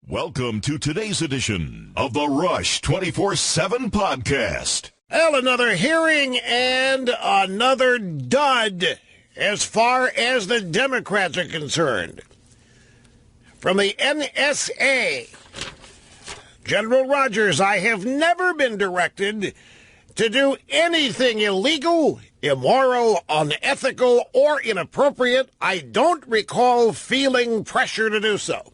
Welcome to today's edition of the Rush 24/7 podcast. Well, another hearing and another dud as far as the Democrats are concerned. From the NSA, General Rogers, I have never been directed to do anything illegal, immoral, unethical, or inappropriate. I don't recall feeling pressure to do so.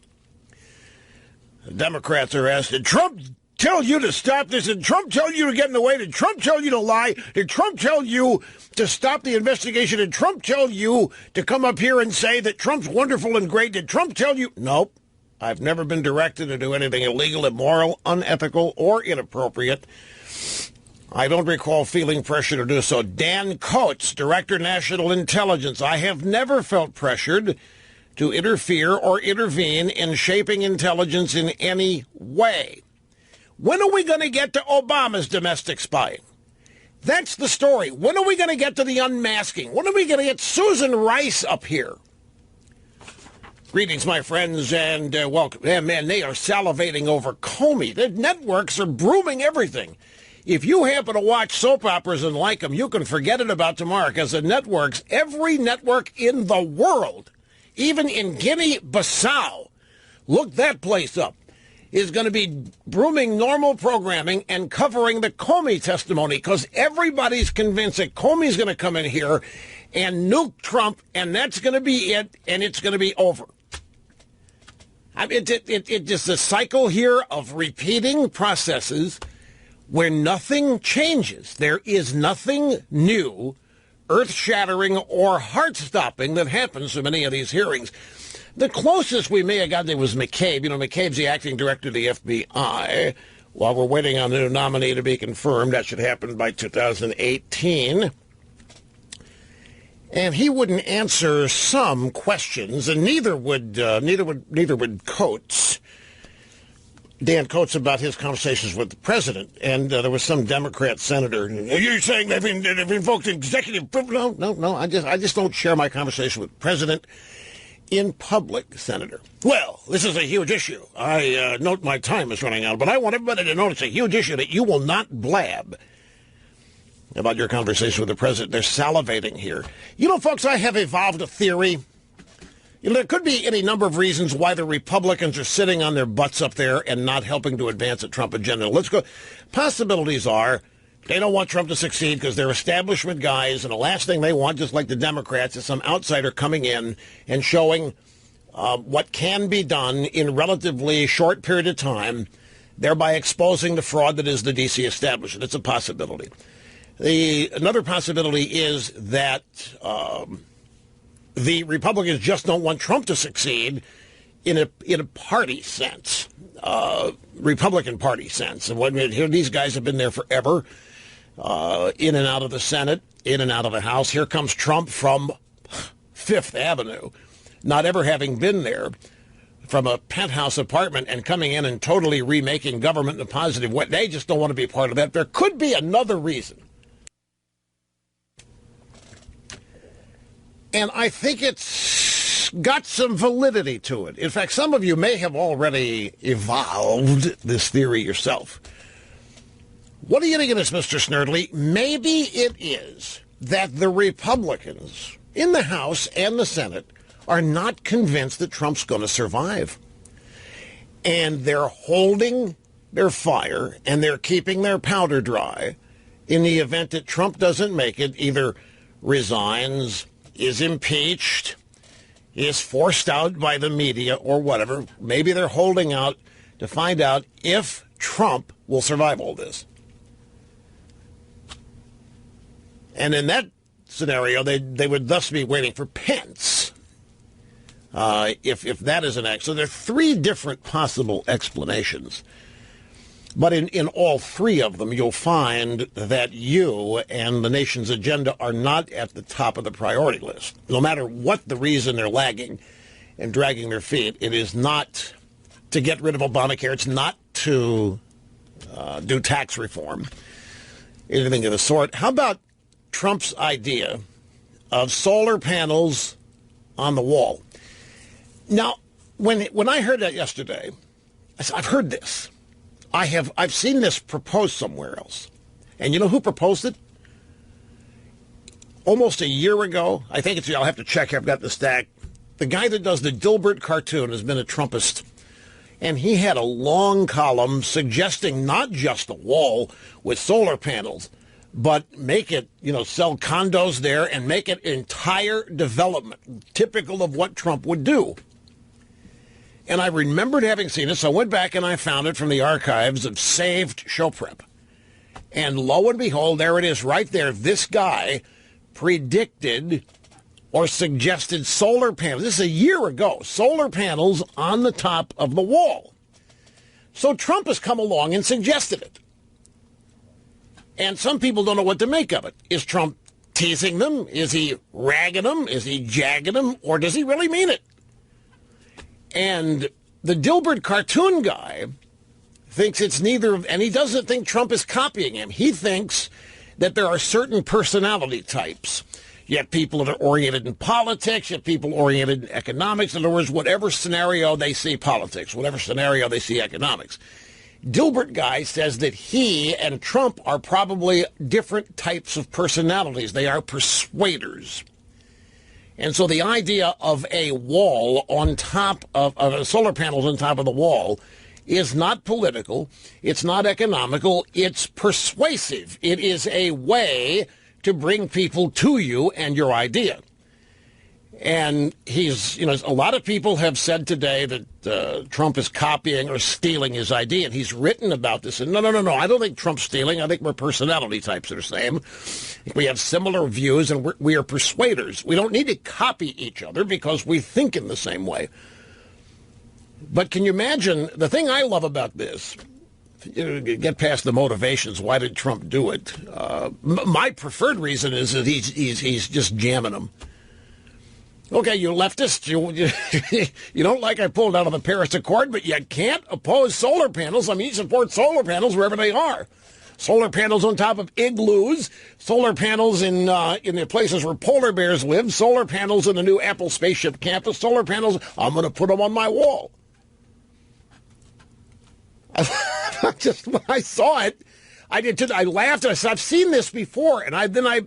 The Democrats are asked, did Trump tell you to stop this? Did Trump tell you to get in the way? Did Trump tell you to lie? Did Trump tell you to stop the investigation? Did Trump tell you to come up here and say that Trump's wonderful and great? Did Trump tell you? Nope. I've never been directed to do anything illegal, immoral, unethical, or inappropriate. I don't recall feeling pressure to do so. Dan Coates, Director, National Intelligence. I have never felt pressured to interfere or intervene in shaping intelligence in any way. When are we going to get to Obama's domestic spying? That's the story. When are we going to get to the unmasking? When are we going to get Susan Rice up here? Greetings, my friends, and welcome. Yeah, man, they are salivating over Comey. The networks are brooming everything. If you happen to watch soap operas and like them, you can forget it about tomorrow, because the networks, every network in the world, even in Guinea-Bissau, look that place up, is going to be brooming normal programming and covering the Comey testimony, because everybody's convinced that Comey's going to come in here and nuke Trump, and that's going to be it, and it's going to be over. I mean, it's just a cycle here of repeating processes where nothing changes. There is nothing new, earth-shattering, or heart-stopping that happens in many of these hearings. The closest we may have gotten was McCabe. You know, McCabe's the acting director of the FBI. While we're waiting on the new nominee to be confirmed, that should happen by 2018. And he wouldn't answer some questions, and neither would Coates. Dan Coates, about his conversations with the president, and there was some Democrat senator. You're saying they've invoked executive privilege? No. I just don't share my conversation with the president in public, Senator. Well, this is a huge issue. I note my time is running out, but I want everybody to know it's a huge issue that you will not blab about your conversation with the president. They're salivating here. You know, folks, I have evolved a theory. You know, there could be any number of reasons why the Republicans are sitting on their butts up there and not helping to advance the Trump agenda. Let's go. Possibilities are they don't want Trump to succeed because they're establishment guys, and the last thing they want, just like the Democrats, is some outsider coming in and showing what can be done in a relatively short period of time, thereby exposing the fraud that is the D.C. establishment. It's a possibility. Another possibility is that the Republicans just don't want Trump to succeed in a party sense, Republican Party sense. And when here, these guys have been there forever, in and out of the Senate, in and out of the House. Here comes Trump from Fifth Avenue, not ever having been there, from a penthouse apartment, and coming in and totally remaking government in a positive way. They just don't want to be a part of that. There could be another reason. And I think it's got some validity to it. In fact, some of you may have already evolved this theory yourself. What do you think of this, Mr. Snerdley? Maybe it is that the Republicans in the House and the Senate are not convinced that Trump's going to survive. And they're holding their fire and they're keeping their powder dry in the event that Trump doesn't make it, either resigns, is impeached, is forced out by the media or whatever. Maybe they're holding out to find out if Trump will survive all this. And in that scenario, they would thus be waiting for Pence, if that is an act. So there are three different possible explanations. But in all three of them, you'll find that you and the nation's agenda are not at the top of the priority list. No matter what the reason they're lagging and dragging their feet, it is not to get rid of Obamacare. It's not to do tax reform, anything of the sort. How about Trump's idea of solar panels on the wall? Now, when I heard that yesterday, I've heard this. I've seen this proposed somewhere else. And you know who proposed it? Almost a year ago. I think I'll have to check. I've got the stack. The guy that does the Dilbert cartoon has been a Trumpist. And he had a long column suggesting not just a wall with solar panels, but make it, sell condos there and make it entire development, typical of what Trump would do. And I remembered having seen it, so I went back and I found it from the archives of Saved Show Prep. And lo and behold, there it is right there. This guy predicted or suggested solar panels. This is a year ago. Solar panels on the top of the wall. So Trump has come along and suggested it. And some people don't know what to make of it. Is Trump teasing them? Is he ragging them? Is he jagging them? Or does he really mean it? And the Dilbert cartoon guy thinks it's neither, and he doesn't think Trump is copying him. He thinks that there are certain personality types. You have people that are oriented in politics. You have people oriented in economics. In other words, whatever scenario they see politics, whatever scenario they see economics. Dilbert guy says that he and Trump are probably different types of personalities. They are persuaders. And so the idea of a wall on top of solar panels on top of the wall is not political. It's not economical. It's persuasive. It is a way to bring people to you and your idea. And he's, a lot of people have said today that Trump is copying or stealing his idea, and he's written about this. And no, I don't think Trump's stealing. I think we're personality types that are the same. We have similar views, and we are persuaders. We don't need to copy each other because we think in the same way. But can you imagine, the thing I love about this, get past the motivations, why did Trump do it? My preferred reason is that he's just jamming them. Okay, you leftists, you don't like I pulled out of the Paris Accord, but you can't oppose solar panels. I mean, you support solar panels wherever they are. Solar panels on top of igloos, solar panels in the places where polar bears live, solar panels in the new Apple spaceship campus, solar panels, I'm going to put them on my wall. Just when I saw it, I did too. I laughed. I said, I've seen this before. And then I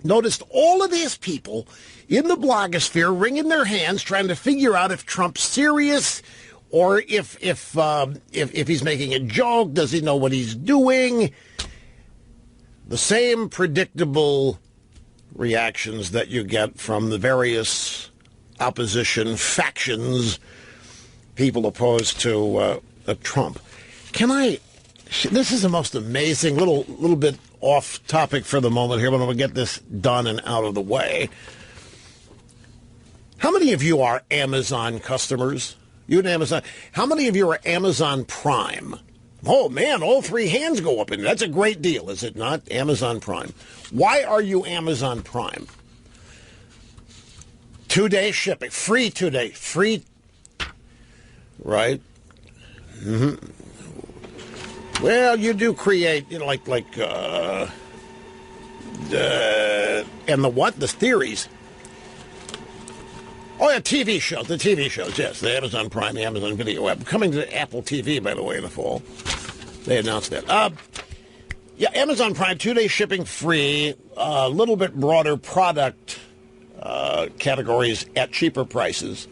noticed all of these people in the blogosphere wringing their hands trying to figure out if Trump's serious or if he's making a joke. Does he know what he's doing? The same predictable reactions that you get from the various opposition factions, people opposed to Trump. This is the most amazing, little bit off topic for the moment here, but I'm going to get this done and out of the way. How many of you are Amazon customers? You and Amazon. How many of you are Amazon Prime? Oh, man, all three hands go up in there. That's a great deal, is it not? Amazon Prime. Why are you Amazon Prime? 2-day shipping. Free 2-day. Free. Right? Mm-hmm. Well, you do create, and the what? The theories. Oh, yeah, TV shows. The TV shows, yes. The Amazon Prime, the Amazon Video app. Coming to Apple TV, by the way, in the fall. They announced that. Amazon Prime, 2-day shipping free, a little bit broader product categories at cheaper prices.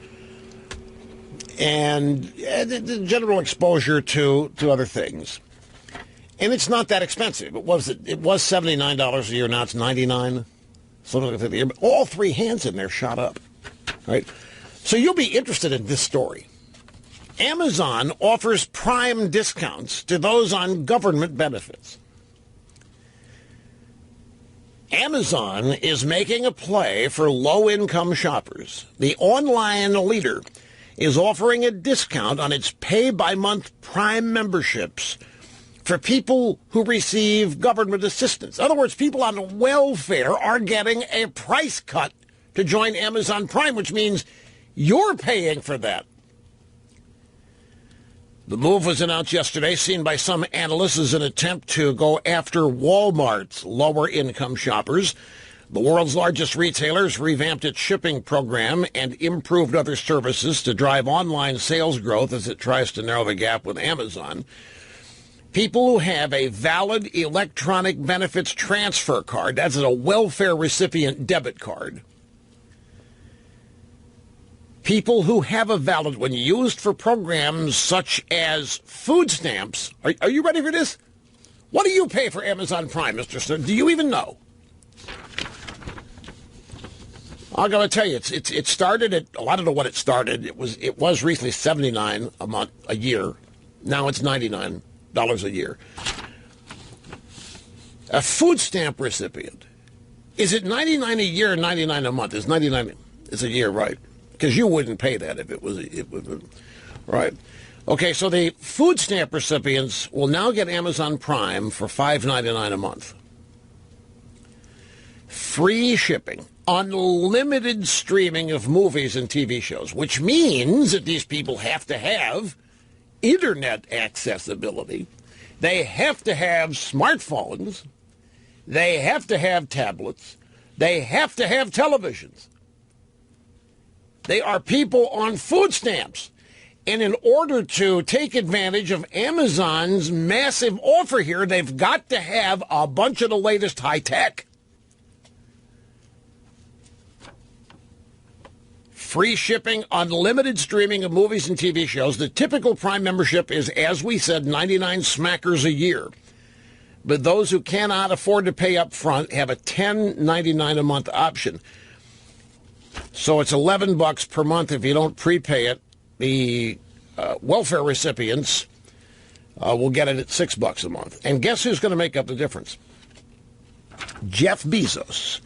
And the general exposure to other things. And it's not that expensive. It was $79 a year. Now it's $99. Something like that a year. But all three hands in there shot up. Right? So you'll be interested in this story. Amazon offers Prime discounts to those on government benefits. Amazon is making a play for low-income shoppers. The online leader is offering a discount on its pay-by-month Prime memberships for people who receive government assistance. In other words, people on welfare are getting a price cut to join Amazon Prime, which means you're paying for that. The move was announced yesterday, seen by some analysts as an attempt to go after Walmart's lower-income shoppers The world's largest retailers revamped its shipping program and improved other services to drive online sales growth as it tries to narrow the gap with Amazon. People who have a valid electronic benefits transfer card, that's a welfare recipient debit card. People who have a valid one used for programs such as food stamps. Are you ready for this? What do you pay for Amazon Prime, Mr. Stern? Do you even know? I'm going to tell you, it started at, I don't know what it started. It was recently $79 a year. Now it's $99 a year. A food stamp recipient. Is it $99 a year or $99 a month? It's $99. It's a year, right? Because you wouldn't pay that if it was right. Okay, so the food stamp recipients will now get Amazon Prime for $5.99 a month. Free shipping, unlimited streaming of movies and TV shows, which means that these people have to have internet accessibility. They have to have smartphones. They have to have tablets. They have to have televisions. They are people on food stamps. And in order to take advantage of Amazon's massive offer here, they've got to have a bunch of the latest high tech. Free shipping, unlimited streaming of movies and TV shows. The typical Prime membership is, as we said, 99 smackers a year. But those who cannot afford to pay up front have a $10.99 a month option. So it's $11 per month if you don't prepay it. The welfare recipients will get it at $6 a month. And guess who's going to make up the difference? Jeff Bezos.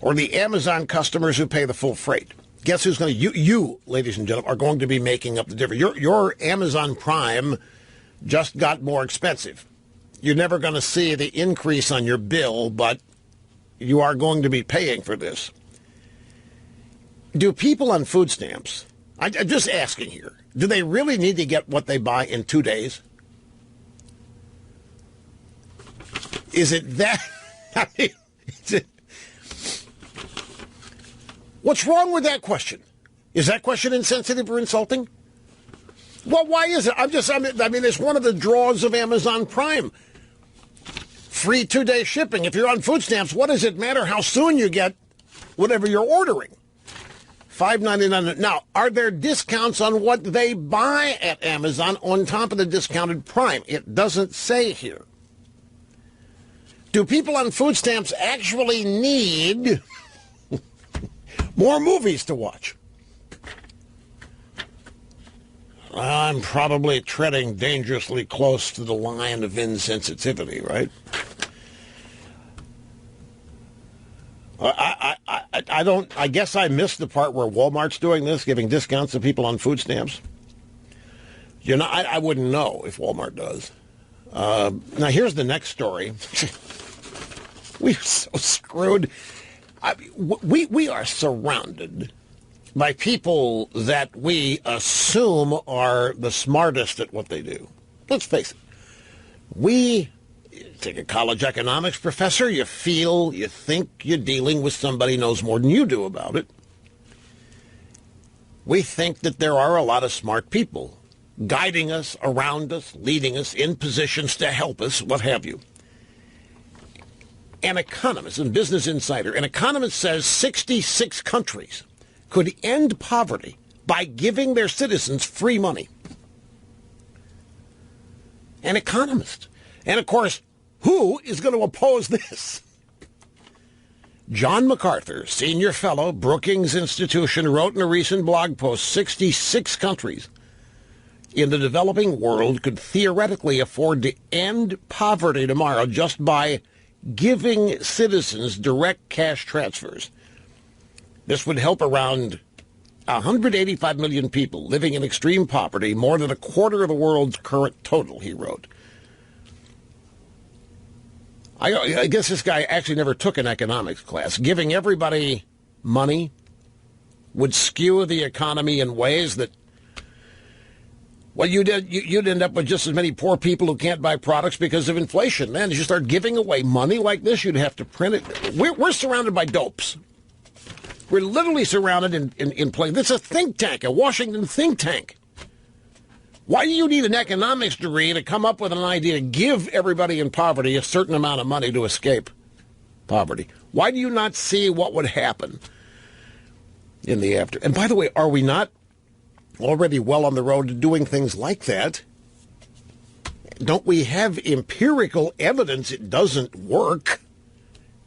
Or the Amazon customers who pay the full freight. Guess who's going to, you, ladies and gentlemen, are going to be making up the difference. Your Amazon Prime just got more expensive. You're never going to see the increase on your bill, but you are going to be paying for this. Do people on food stamps, I'm just asking here, do they really need to get what they buy in 2 days? Is it that? I mean, what's wrong with that question? Is that question insensitive or insulting? Well, why is it? I mean, it's one of the draws of Amazon Prime. Free 2-day shipping. If you're on food stamps, what does it matter how soon you get whatever you're ordering? $5.99. Now, are there discounts on what they buy at Amazon on top of the discounted Prime? It doesn't say here. Do people on food stamps actually need more movies to watch? I'm probably treading dangerously close to the line of insensitivity, right? I guess I missed the part where Walmart's doing this, giving discounts to people on food stamps. You know, I wouldn't know if Walmart does. Now, here's the next story. We're so screwed. We are surrounded by people that we assume are the smartest at what they do. Let's face it. We take a college economics professor, you think you're dealing with somebody who knows more than you do about it. We think that there are a lot of smart people guiding us, around us, leading us, in positions to help us, what have you. An economist, a Business Insider, an economist says 66 countries could end poverty by giving their citizens free money. An economist. And, of course, who is going to oppose this? John MacArthur, senior fellow, Brookings Institution, wrote in a recent blog post, 66 countries in the developing world could theoretically afford to end poverty tomorrow just by giving citizens direct cash transfers. This would help around 185 million people living in extreme poverty, more than a quarter of the world's current total, he wrote. I guess this guy actually never took an economics class. Giving everybody money would skew the economy in ways that Well, you'd end up with just as many poor people who can't buy products because of inflation. Man, as you start giving away money like this, you'd have to print it. We're surrounded by dopes. We're literally surrounded in places. This is a think tank, a Washington think tank. Why do you need an economics degree to come up with an idea to give everybody in poverty a certain amount of money to escape poverty? Why do you not see what would happen in the after? And by the way, are we not already well on the road to doing things like that? Don't we have empirical evidence it doesn't work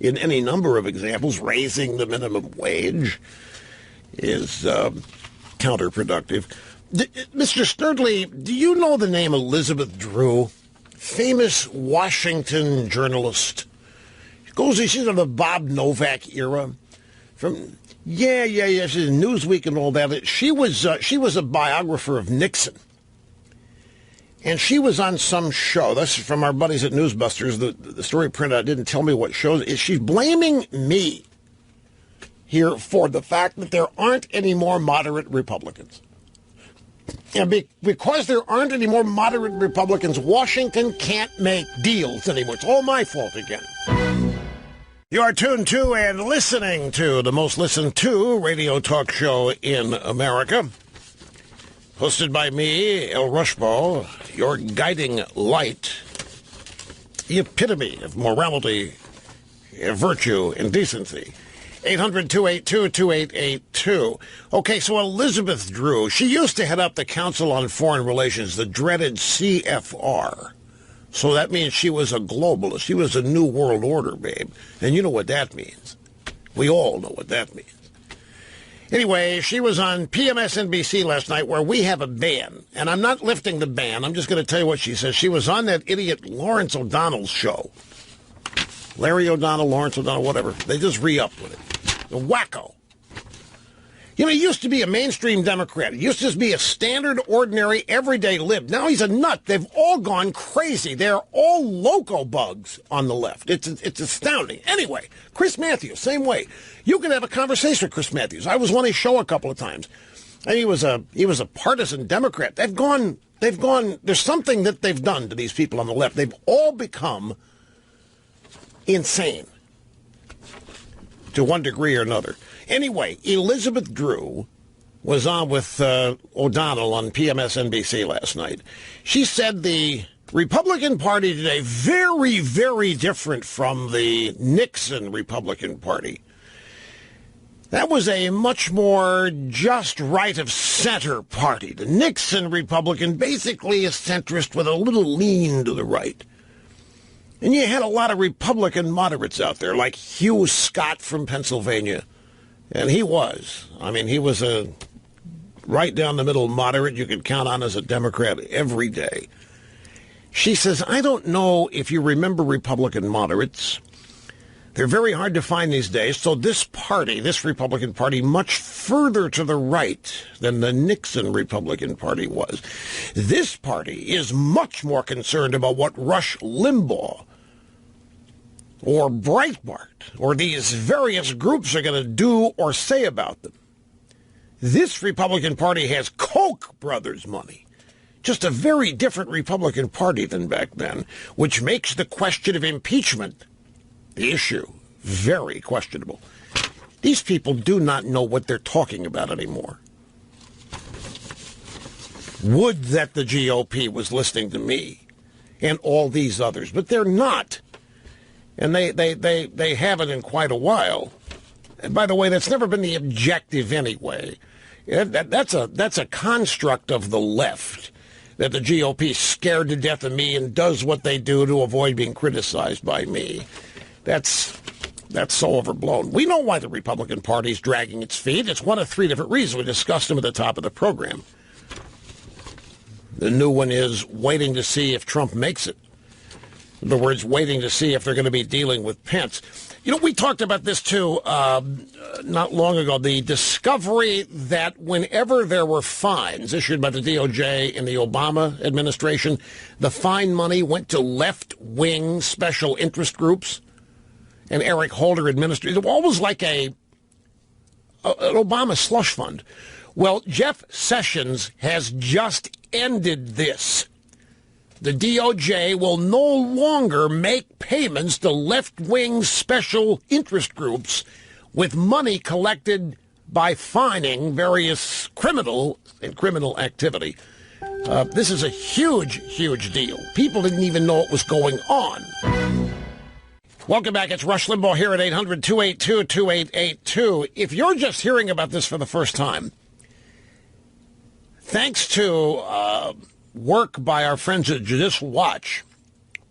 in any number of examples? Raising the minimum wage is counterproductive. Mr. Sturdley, do you know the name Elizabeth Drew? Famous Washington journalist. She's of the Bob Novak era. Yeah. She's in Newsweek and all that. She was a biographer of Nixon. And she was on some show. That's from our buddies at Newsbusters. The story printout didn't tell me what show. She's blaming me here for the fact that there aren't any more moderate Republicans. And because there aren't any more moderate Republicans, Washington can't make deals anymore. It's all my fault again. You are tuned to and listening to the most listened to radio talk show in America. Hosted by me, El Rushbo, your guiding light, the epitome of morality, virtue, and decency. 800-282-2882. Okay, so Elizabeth Drew, she used to head up the Council on Foreign Relations, the dreaded CFR. So that means she was a globalist. She was a New World Order, babe. And you know what that means. We all know what that means. Anyway, she was on PMSNBC last night where we have a ban. And I'm not lifting the ban. I'm just going to tell you what she says. She was on that idiot Lawrence O'Donnell's show. Larry O'Donnell, Lawrence O'Donnell, whatever. They just re-upped with it. A wacko. You know, he used to be a mainstream Democrat. He used to just be a standard, ordinary, everyday lib. Now he's a nut. They've all gone crazy. They're all loco bugs on the left. It's astounding. Anyway, Chris Matthews, same way. You can have a conversation with Chris Matthews. I was on his show a couple of times. And he was a partisan Democrat. They've gone, there's something that they've done to these people on the left. They've all become insane to one degree or another. Anyway, Elizabeth Drew was on with O'Donnell on PMSNBC last night. She said the Republican Party today, very, very different from the Nixon Republican Party. That was a much more just right-of-center party. The Nixon Republican, basically a centrist with a little lean to the right. And you had a lot of Republican moderates out there, like Hugh Scott from Pennsylvania. And he was a right down the middle moderate you could count on as a Democrat every day. She says, I don't know if you remember Republican moderates. They're very hard to find these days. So this party, this Republican Party, much further to the right than the Nixon Republican Party was. This party is much more concerned about what Rush Limbaugh or Breitbart or these various groups are going to do or say about them. This Republican Party has Koch brothers money. Just a very different Republican Party than back then, which makes the question of impeachment, the issue, very questionable. These people do not know what they're talking about anymore. Would that the GOP was listening to me and all these others, but they're not. And they haven't in quite a while. And by the way, that's never been the objective anyway. That's a construct of the left, that the GOP is scared to death of me and does what they do to avoid being criticized by me. That's so overblown. We know why the Republican Party is dragging its feet. It's one of three different reasons. We discussed them at the top of the program. The new one is waiting to see if Trump makes it. In other words, waiting to see if they're going to be dealing with Pence. You know, we talked about this, too, not long ago. The discovery that whenever there were fines issued by the DOJ in the Obama administration, the fine money went to left-wing special interest groups. And Eric Holder administered. It was almost like an Obama slush fund. Well, Jeff Sessions has just ended this. The DOJ will no longer make payments to left-wing special interest groups with money collected by fining various criminal activity. This is a huge, huge deal. People didn't even know what was going on. Welcome back. It's Rush Limbaugh here at 800-282-2882. If you're just hearing about this for the first time, thanks to work by our friends at Judicial Watch,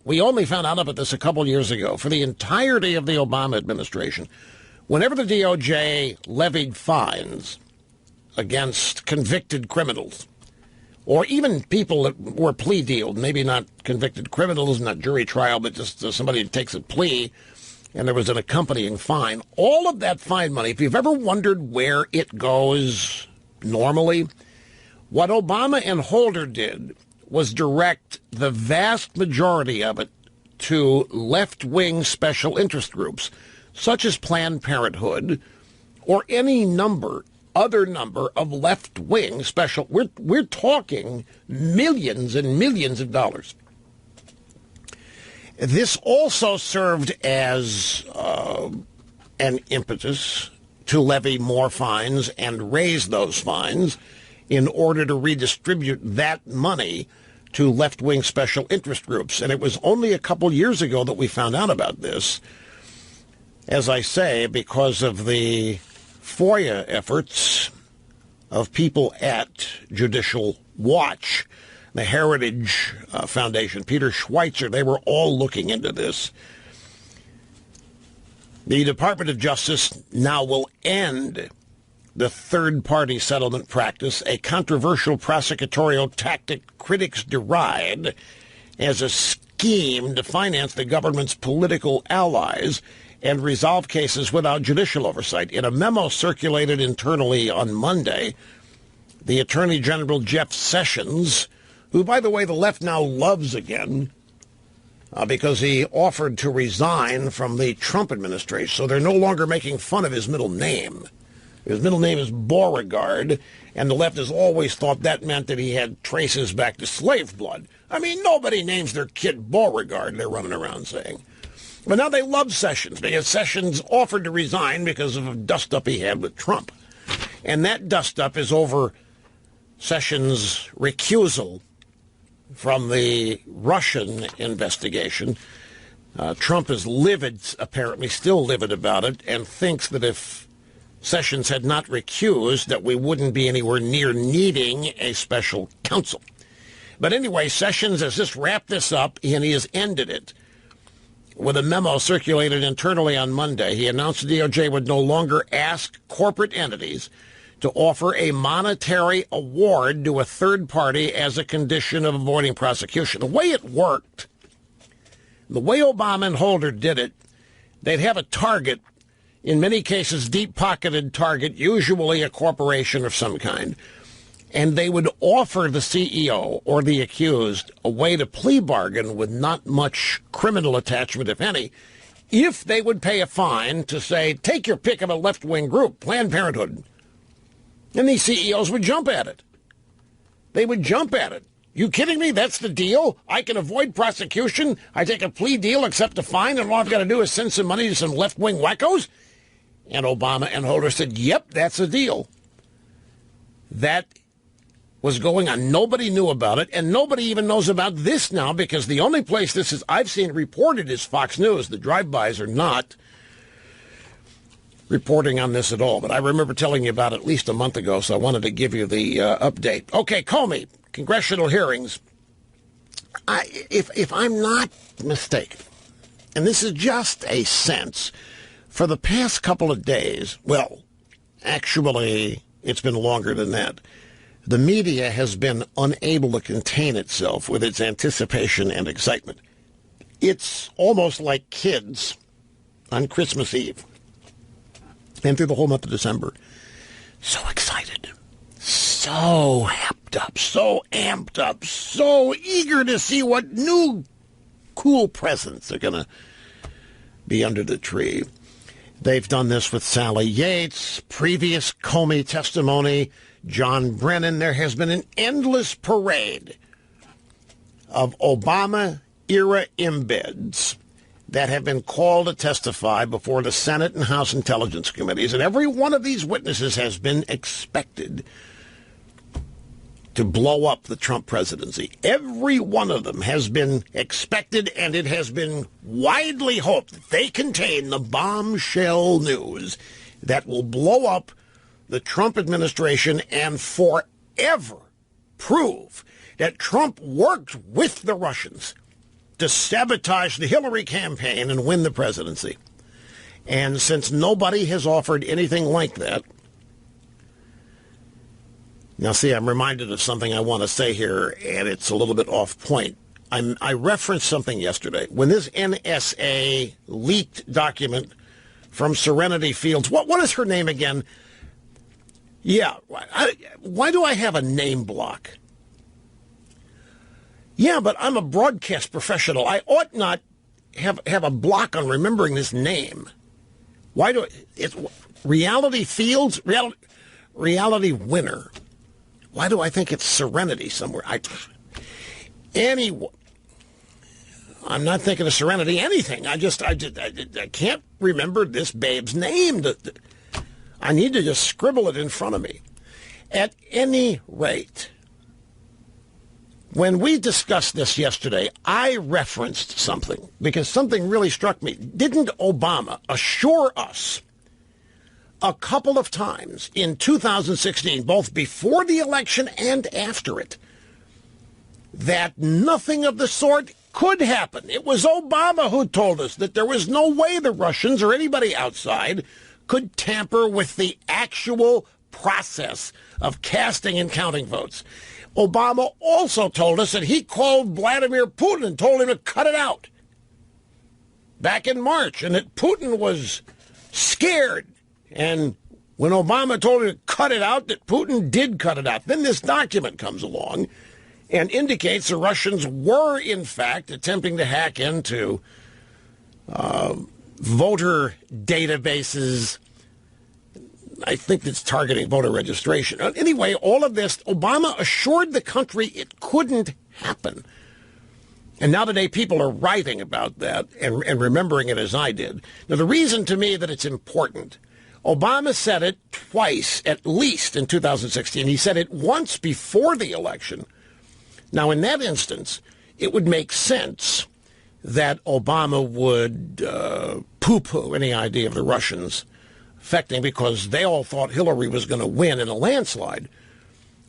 we only found out about this a couple years ago. For the entirety of the Obama administration, whenever the DOJ levied fines against convicted criminals, or even people that were plea dealed, maybe not convicted criminals, not jury trial, but just somebody who takes a plea, and there was an accompanying fine, all of that fine money, if you've ever wondered where it goes normally, what Obama and Holder did was direct the vast majority of it to left-wing special interest groups, such as Planned Parenthood, or any other number of left-wing special. We're talking millions and millions of dollars. This also served as an impetus to levy more fines and raise those fines in order to redistribute that money to left-wing special interest groups. And it was only a couple years ago that we found out about this, as I say, because of the FOIA efforts of people at Judicial Watch, the Heritage Foundation, Peter Schweitzer. They were all looking into this. The Department of Justice now will end the third-party settlement practice, a controversial prosecutorial tactic critics deride as a scheme to finance the government's political allies and resolve cases without judicial oversight. In a memo circulated internally on Monday, the Attorney General Jeff Sessions, who, by the way, the left now loves again because he offered to resign from the Trump administration, so they're no longer making fun of his middle name. His middle name is Beauregard, and the left has always thought that meant that he had traces back to slave blood. I mean, nobody names their kid Beauregard, they're running around saying. But now they love Sessions because Sessions offered to resign because of a dust-up he had with Trump. And that dust-up is over Sessions' recusal from the Russian investigation. Trump is livid, apparently still livid about it, and thinks that if Sessions had not recused, that we wouldn't be anywhere near needing a special counsel. But anyway, Sessions has just wrapped this up, and he has ended it with a memo circulated internally on Monday. He announced the DOJ would no longer ask corporate entities to offer a monetary award to a third party as a condition of avoiding prosecution. The way it worked, the way Obama and Holder did it, they'd have a target, in many cases deep-pocketed target, usually a corporation of some kind, and they would offer the CEO or the accused a way to plea bargain with not much criminal attachment, if any, if they would pay a fine to say, take your pick of a left-wing group, Planned Parenthood. And these CEOs would jump at it. They would jump at it. You kidding me? That's the deal? I can avoid prosecution? I take a plea deal, accept a fine, and all I've got to do is send some money to some left-wing wackos? And Obama and Holder said, yep, that's a deal. That was going on. Nobody knew about it, and nobody even knows about this now, because the only place this is I've seen reported is Fox News. The drive-bys are not reporting on this at all. But I remember telling you about it at least a month ago, so I wanted to give you the update. Okay, Comey, congressional hearings. If I'm not mistaken, and this is just a sense, for the past couple of days, well, actually, it's been longer than that, the media has been unable to contain itself with its anticipation and excitement. It's almost like kids on Christmas Eve and through the whole month of December. So excited, so amped up, so eager to see what new cool presents are going to be under the tree. They've done this with Sally Yates, previous Comey testimony, John Brennan. There has been an endless parade of Obama-era embeds that have been called to testify before the Senate and House Intelligence Committees. And every one of these witnesses has been expected to blow up the Trump presidency. Every one of them has been expected, and it has been widely hoped that they contain the bombshell news that will blow up the Trump administration and forever prove that Trump worked with the Russians to sabotage the Hillary campaign and win the presidency. And since nobody has offered anything like that, now, see, I'm reminded of something I want to say here, and it's a little bit off point. I referenced something yesterday. When this NSA leaked document from Serenity Fields, what is her name again? Yeah, why do I have a name block? Yeah, but I'm a broadcast professional. I ought not have a block on remembering this name. Why do it's Reality Fields? Reality Winner. Why do I think it's Serenity somewhere? Anyway, I'm not thinking of Serenity anything. I can't remember this babe's name. I need to just scribble it in front of me. At any rate, when we discussed this yesterday, I referenced something because something really struck me. Didn't Obama assure us a couple of times in 2016, both before the election and after it, that nothing of the sort could happen? It was Obama who told us that there was no way the Russians or anybody outside could tamper with the actual process of casting and counting votes. Obama also told us that he called Vladimir Putin and told him to cut it out back in March, and that Putin was scared. And when Obama told him to cut it out, that Putin did cut it out. Then this document comes along and indicates the Russians were, in fact, attempting to hack into voter databases. I think it's targeting voter registration. Anyway, all of this, Obama assured the country it couldn't happen. And now today people are writing about that and remembering it as I did. Now, the reason to me that it's important, Obama said it twice, at least, in 2016. He said it once before the election. Now, in that instance, it would make sense that Obama would poo-poo any idea of the Russians affecting, because they all thought Hillary was going to win in a landslide.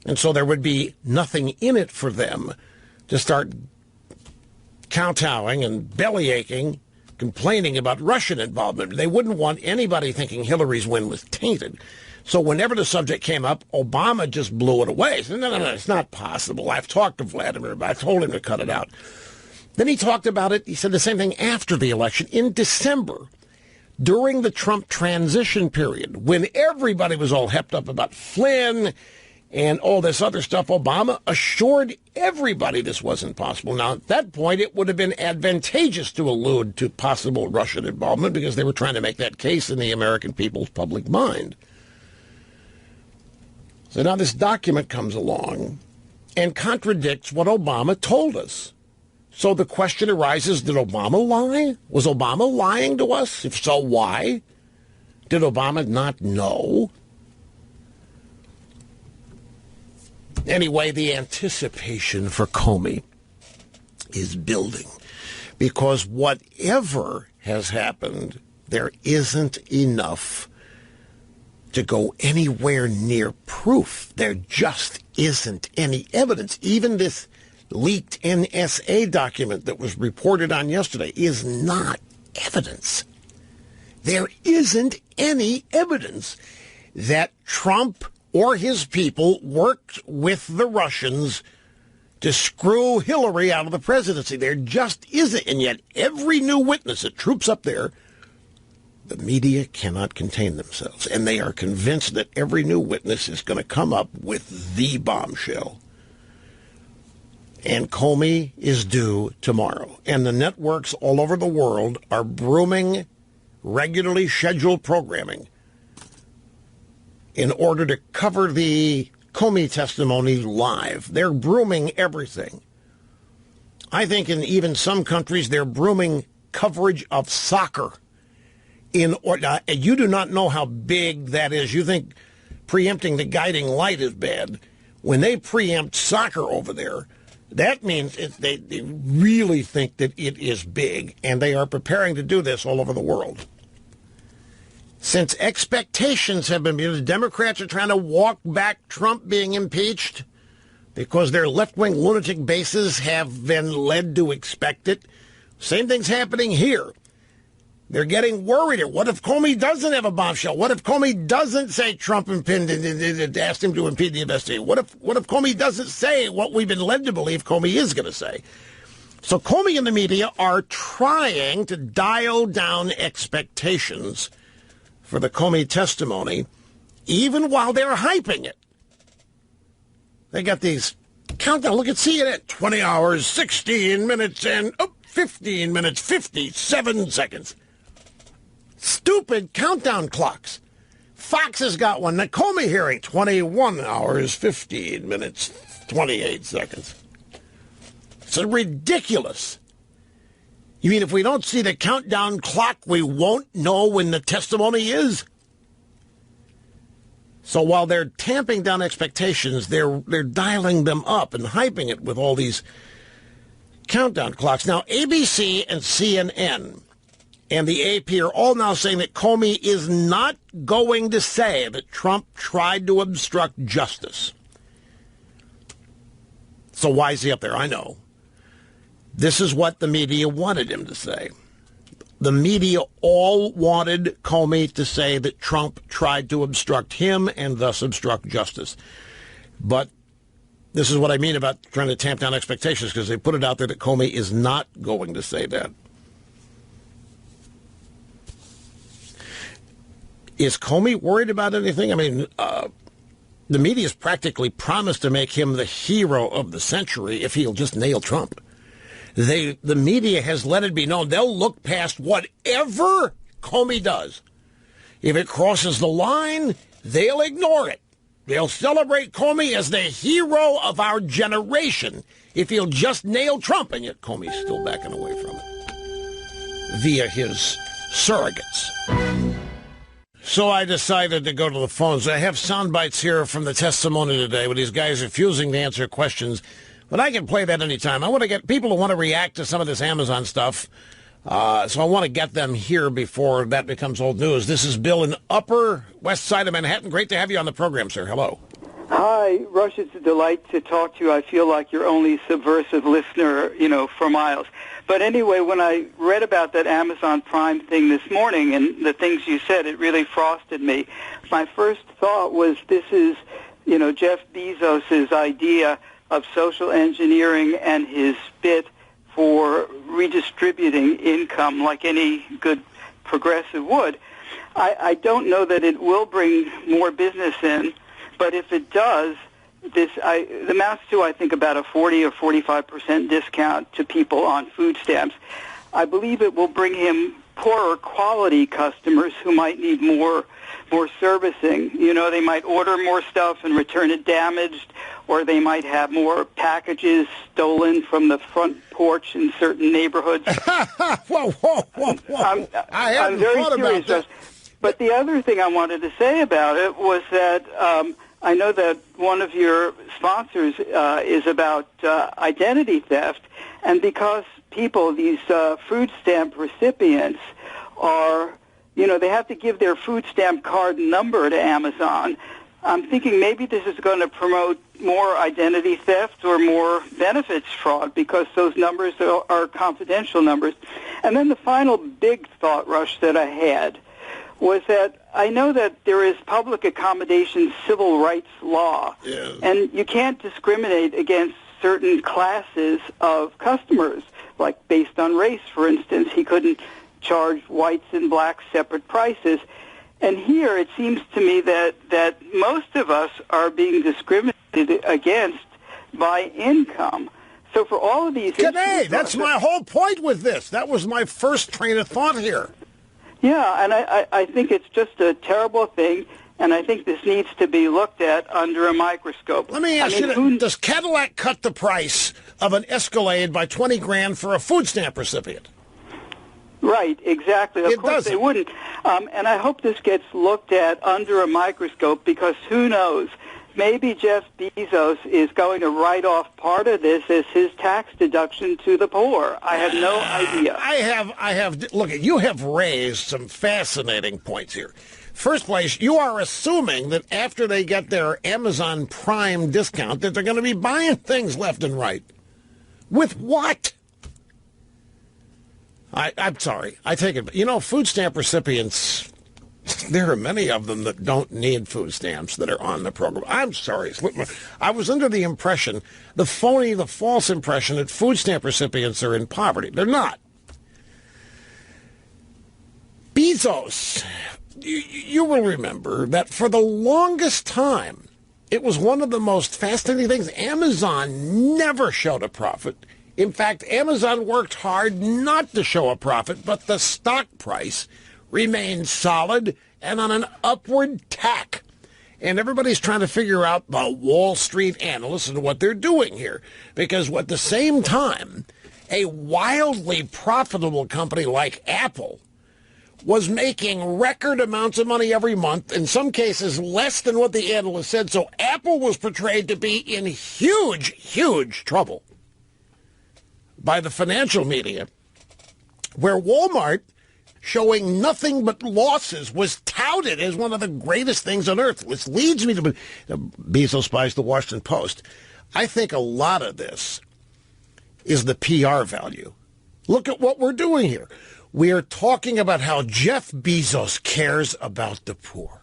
And so there would be nothing in it for them to start kowtowing and bellyaching, complaining about Russian involvement. They wouldn't want anybody thinking Hillary's win was tainted. So whenever the subject came up, Obama just blew it away. He said, no, it's not possible. I've talked to Vladimir, but I told him to cut it out. Then he talked about it. He said the same thing after the election in December, during the Trump transition period, when everybody was all hepped up about Flynn and all this other stuff. Obama assured everybody this wasn't possible. Now, at that point, it would have been advantageous to allude to possible Russian involvement because they were trying to make that case in the American people's public mind. So now this document comes along and contradicts what Obama told us. So the question arises, did Obama lie? Was Obama lying to us? If so, why? Did Obama not know? Anyway, the anticipation for Comey is building, because whatever has happened, there isn't enough to go anywhere near proof. There just isn't any evidence. Even this leaked NSA document that was reported on yesterday is not evidence. There isn't any evidence that Trump or his people worked with the Russians to screw Hillary out of the presidency. There just isn't. And yet every new witness that troops up there, the media cannot contain themselves. And they are convinced that every new witness is going to come up with the bombshell. And Comey is due tomorrow. And the networks all over the world are brooming regularly scheduled programming in order to cover the Comey testimony live. They're brooming everything. I think in even some countries, they're brooming coverage of soccer. You do not know how big that is. You think preempting the guiding light is bad. When they preempt soccer over there, that means they really think that it is big, and they are preparing to do this all over the world. Since expectations have been, the Democrats are trying to walk back Trump being impeached because their left-wing lunatic bases have been led to expect it. Same thing's happening here. They're getting worried. What if Comey doesn't have a bombshell? What if Comey doesn't say Trump asked him to impede the investigation? What if Comey doesn't say what we've been led to believe Comey is going to say? So Comey and the media are trying to dial down expectations for the Comey testimony, even while they're hyping it. They got these countdown. Look at CNN. 20 hours, 16 minutes, and 15 minutes, 57 seconds. Stupid countdown clocks. Fox has got one. The Comey hearing, 21 hours, 15 minutes, 28 seconds. It's ridiculous. You mean if we don't see the countdown clock, we won't know when the testimony is? So while they're tamping down expectations, they're dialing them up and hyping it with all these countdown clocks. Now, ABC and CNN and the AP are all now saying that Comey is not going to say that Trump tried to obstruct justice. So why is he up there? I know. This is what the media wanted him to say. The media all wanted Comey to say that Trump tried to obstruct him and thus obstruct justice. But this is what I mean about trying to tamp down expectations, because they put it out there that Comey is not going to say that. Is Comey worried about anything? I mean, the media's practically promised to make him the hero of the century if he'll just nail Trump. The media has let it be known they'll look past whatever Comey does. If it crosses the line, they'll ignore it. They'll celebrate Comey as the hero of our generation if he'll just nail Trump, and yet Comey's still backing away from it via his surrogates. So I decided to go to the phones. I have sound bites here from the testimony today where these guys are refusing to answer questions. But I can play that anytime. I want to get people who want to react to some of this Amazon stuff. So I want to get them here before that becomes old news. This is Bill in Upper West Side of Manhattan. Great to have you on the program, sir. Hello. Hi, Rush. It's a delight to talk to you. I feel like your only subversive listener, for miles. But anyway, when I read about that Amazon Prime thing this morning and the things you said, it really frosted me. My first thought was this is, Jeff Bezos' idea of social engineering and his bit for redistributing income like any good progressive would. I don't know that it will bring more business in, but if it does, it amounts to, I think, about a 40 or 45% discount to people on food stamps. I believe it will bring him poorer quality customers who might need more servicing. They might order more stuff and return it damaged, or they might have more packages stolen from the front porch in certain neighborhoods. Whoa. I'm very curious. About that. But the other thing I wanted to say about it was that I know that one of your sponsors is about identity theft, and because these food stamp recipients are, they have to give their food stamp card number to Amazon. I'm thinking maybe this is going to promote more identity theft or more benefits fraud because those numbers are confidential numbers. And then the final big thought rush that I had was that I know that there is public accommodation civil rights law, yes, and you can't discriminate against certain classes of customers, like based on race, for instance. He couldn't charge whites and blacks separate prices. And here it seems to me that most of us are being discriminated against by income. So for all of these issues, that's my whole point with this. That was my first train of thought here. Yeah, and I think it's just a terrible thing. And I think this needs to be looked at under a microscope. Let me ask you, does Cadillac cut the price of an Escalade by $20,000 for a food stamp recipient? Right, exactly. Of course they wouldn't. And I hope this gets looked at under a microscope, because who knows? Maybe Jeff Bezos is going to write off part of this as his tax deduction to the poor. I have no idea. Look, you have raised some fascinating points here. First place, you are assuming that after they get their Amazon Prime discount that they're going to be buying things left and right. With what? I'm sorry. I take it. You know, food stamp recipients, there are many of them that don't need food stamps that are on the program. I'm sorry. I was under the impression, the false impression that food stamp recipients are in poverty. They're not. Bezos, you will remember that for the longest time, it was one of the most fascinating things. Amazon never showed a profit. In fact, Amazon worked hard not to show a profit, but the stock price remained solid and on an upward tack. And everybody's trying to figure out, the Wall Street analysts, and what they're doing here. Because at the same time, a wildly profitable company like Apple was making record amounts of money every month, in some cases less than what the analyst said. So Apple was portrayed to be in huge, huge trouble by the financial media, where Walmart, showing nothing but losses, was touted as one of the greatest things on earth. Which leads me to Bezos buys the Washington Post. I think a lot of this is the PR value. Look at what we're doing here. We are talking about how Jeff Bezos cares about the poor.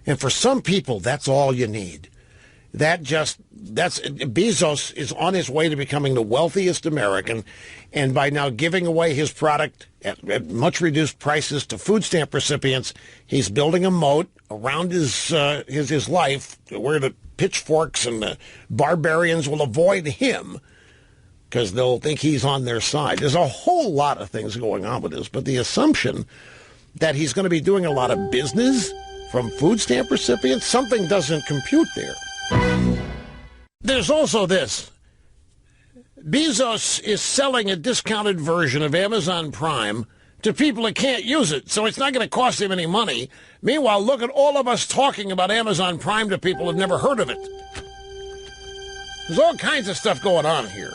And for some people, that's all you need. Bezos is on his way to becoming the wealthiest American, and by now giving away his product at much reduced prices to food stamp recipients, he's building a moat around his life where the pitchforks and the barbarians will avoid him because they'll think he's on their side. There's a whole lot of things going on with this, but the assumption that he's going to be doing a lot of business from food stamp recipients, something doesn't compute there. There's also this. Bezos is selling a discounted version of Amazon Prime to people that can't use it, so it's not going to cost him any money. Meanwhile, look at all of us talking about Amazon Prime to people who've never heard of it. There's all kinds of stuff going on here.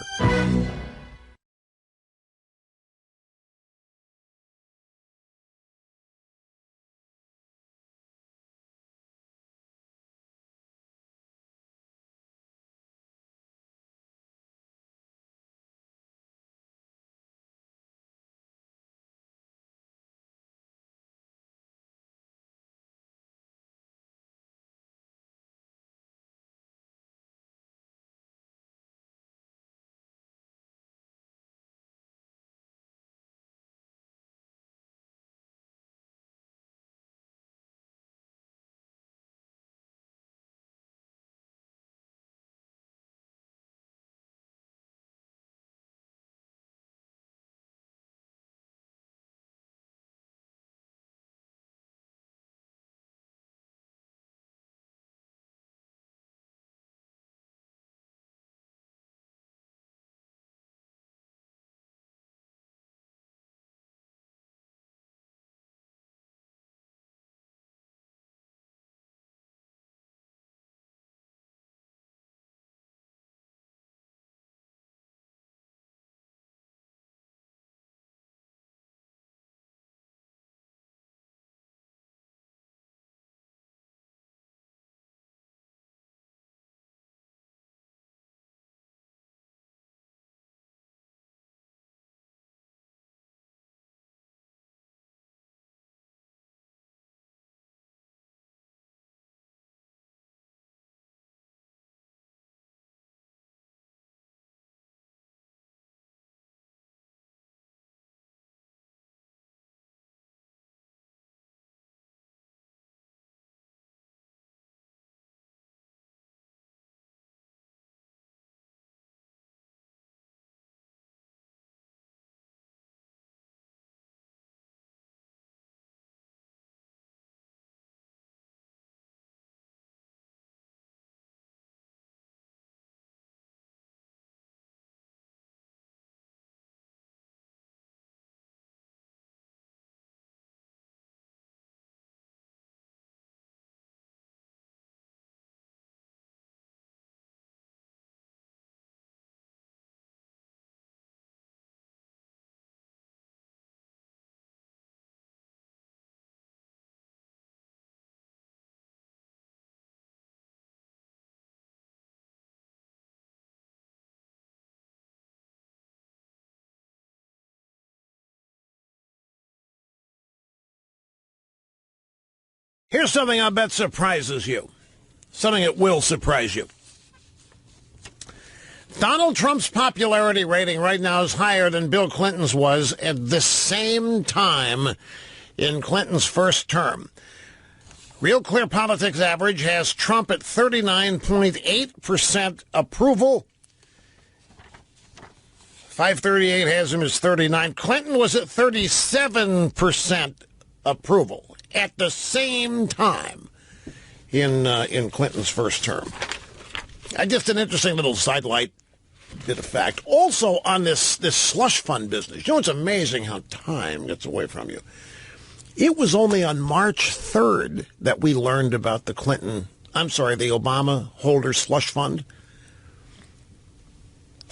Here's something I bet surprises you. Something that will surprise you. Donald Trump's popularity rating right now is higher than Bill Clinton's was at the same time in Clinton's first term. Real Clear Politics average has Trump at 39.8% approval. 538 has him as 39. Clinton was at 37% approval at the same time in Clinton's first term. Just an interesting little sidelight bit of fact. Also on this slush fund business, you know, it's amazing how time gets away from you. It was only on March 3rd that we learned about the Obama holder slush fund.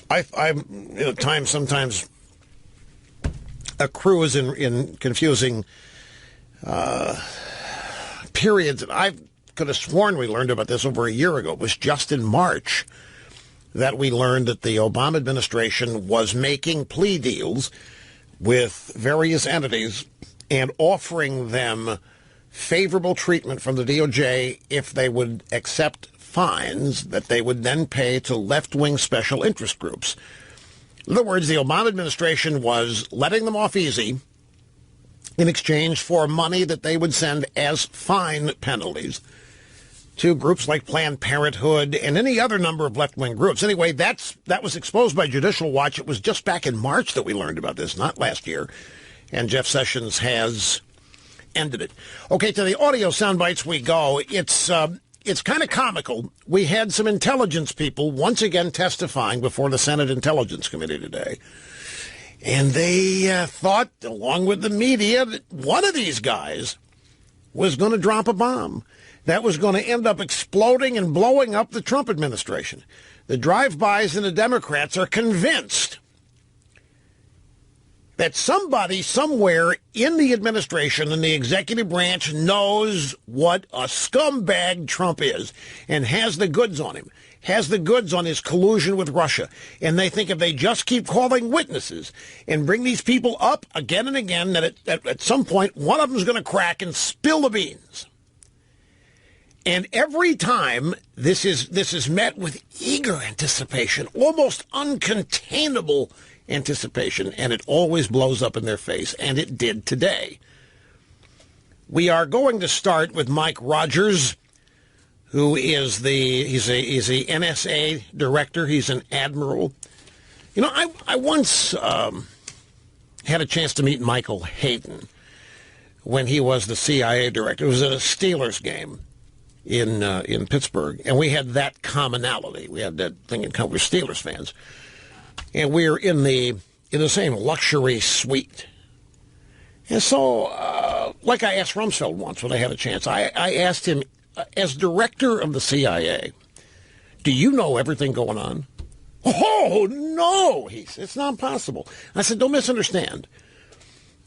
Time sometimes accrues in confusing periods. I could have sworn we learned about this over a year ago. It was just in March that we learned that the Obama administration was making plea deals with various entities and offering them favorable treatment from the DOJ if they would accept fines that they would then pay to left-wing special interest groups. In other words, the Obama administration was letting them off easy in exchange for money that they would send as fine penalties to groups like Planned Parenthood and any other number of left-wing groups. Anyway, that was exposed by Judicial Watch. It was just back in March that we learned about this, not last year. And Jeff Sessions has ended it. Okay, to the audio sound bites we go. It's kind of comical. We had some intelligence people once again testifying before the Senate Intelligence Committee today. And they thought, along with the media, that one of these guys was going to drop a bomb that was going to end up exploding and blowing up the Trump administration. The drive-bys and the Democrats are convinced that somebody somewhere in the administration and the executive branch knows what a scumbag Trump is and has the goods on him, has the goods on his collusion with Russia. And they think if they just keep calling witnesses and bring these people up again and again, that at some point one of them is going to crack and spill the beans. And every time this is met with eager anticipation, almost uncontainable anticipation, and it always blows up in their face, and it did today. We are going to start with Mike Rogers, who is he's a NSA director. He's an admiral. You know, I once had a chance to meet Michael Hayden when he was the CIA director. It was at a Steelers game in Pittsburgh, and we had that commonality. We had that thing in common. We're Steelers fans. And we're in the same luxury suite. And so, like I asked Rumsfeld once when I had a chance, I asked him, as director of the CIA, do you know everything going on? Oh, no, he said, it's not possible. I said, don't misunderstand.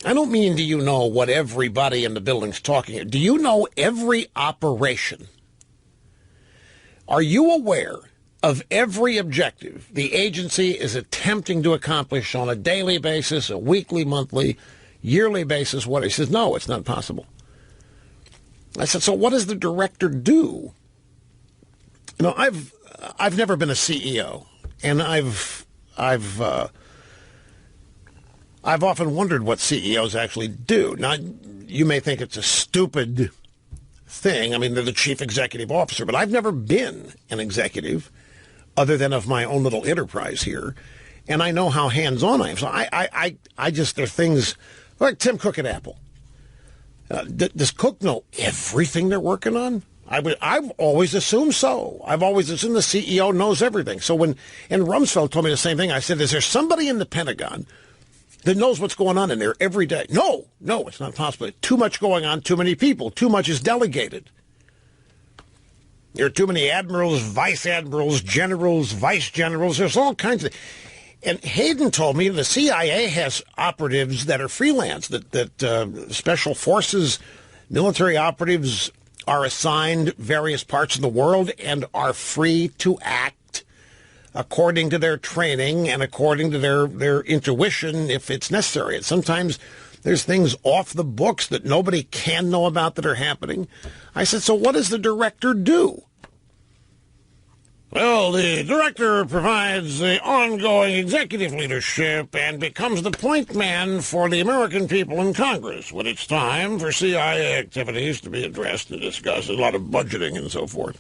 I don't mean do you know what everybody in the building's talking about. Do you know every operation? Are you aware of every objective the agency is attempting to accomplish on a daily basis, a weekly, monthly, yearly basis? What? He says, no, it's not possible. I said, so what does the director do? You know, I've never been a CEO, and I've often wondered what CEOs actually do. Now, you may think it's a stupid thing. I mean, they're the chief executive officer, but I've never been an executive other than of my own little enterprise here, and I know how hands-on I am. So I just, there are things like Tim Cook at Apple. Does Cook know everything they're working on? I've always assumed so. I've always assumed the CEO knows everything. So and Rumsfeld told me the same thing. I said, is there somebody in the Pentagon that knows what's going on in there every day? No, it's not possible. Too much going on, too many people, too much is delegated. There are too many admirals, vice admirals, generals, vice generals. There's all kinds of... And Hayden told me the CIA has operatives that are freelance, that special forces, military operatives are assigned various parts of the world and are free to act according to their training and according to their intuition if it's necessary. And sometimes There's things off the books that nobody can know about that are happening. I said, so what does the director do? Well, the director provides the ongoing executive leadership and becomes the point man for the American people in Congress when it's time for CIA activities to be addressed and discussed, a lot of budgeting and so forth.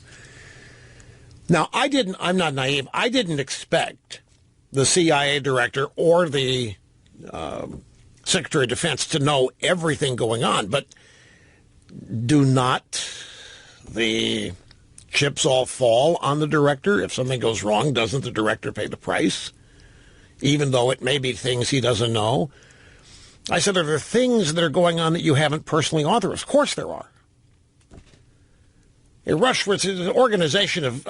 Now, I'm not naive. I didn't expect the CIA director or the Secretary of Defense to know everything going on, but do not the chips all fall on the director? If something goes wrong, doesn't the director pay the price, even though it may be things he doesn't know? I said, are there things that are going on that you haven't personally authorized? Of course there are. A Rush was an organization of,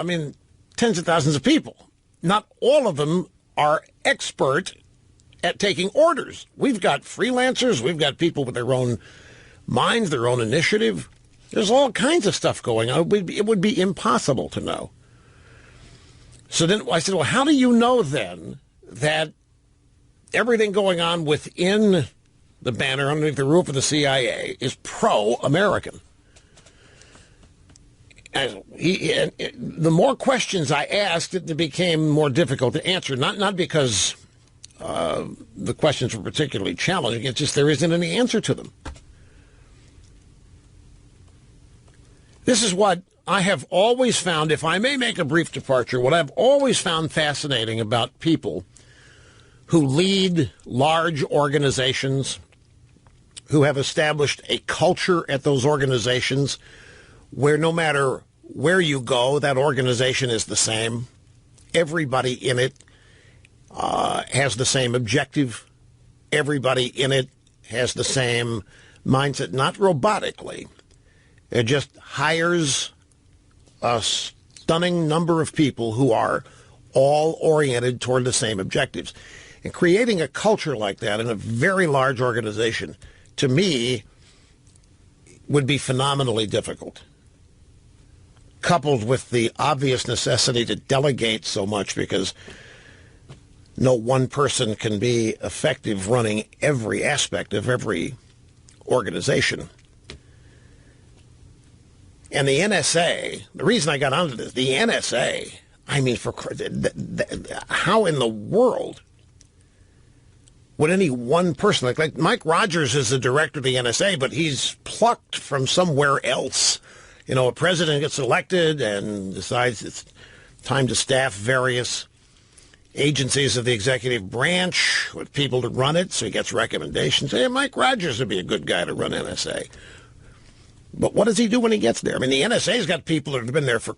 tens of thousands of people. Not all of them are expert at taking orders. We've got freelancers. We've got people with their own minds, their own initiative. There's all kinds of stuff going on. It would be impossible to know. So then I said, well, how do you know then that everything going on within the banner underneath the roof of the CIA is pro-American? The more questions I asked, it became more difficult to answer. Not because the questions were particularly challenging. It's just there isn't any answer to them. This is what I have always found, if I may make a brief departure, what I've always found fascinating about people who lead large organizations, who have established a culture at those organizations where no matter where you go, that organization is the same. Everybody in it has the same objective. Everybody in it has the same mindset, not robotically. It just hires a stunning number of people who are all oriented toward the same objectives. And creating a culture like that in a very large organization, to me, would be phenomenally difficult. Coupled with the obvious necessity to delegate so much, because no one person can be effective running every aspect of every organization. And the NSA, the reason I got onto this, the NSA, how in the world would any one person, like Mike Rogers is the director of the NSA, but he's plucked from somewhere else. A president gets elected and decides it's time to staff various agencies of the executive branch with people to run it, so he gets recommendations. Hey, Mike Rogers would be a good guy to run NSA. But what does he do when he gets there? The NSA's got people that have been there for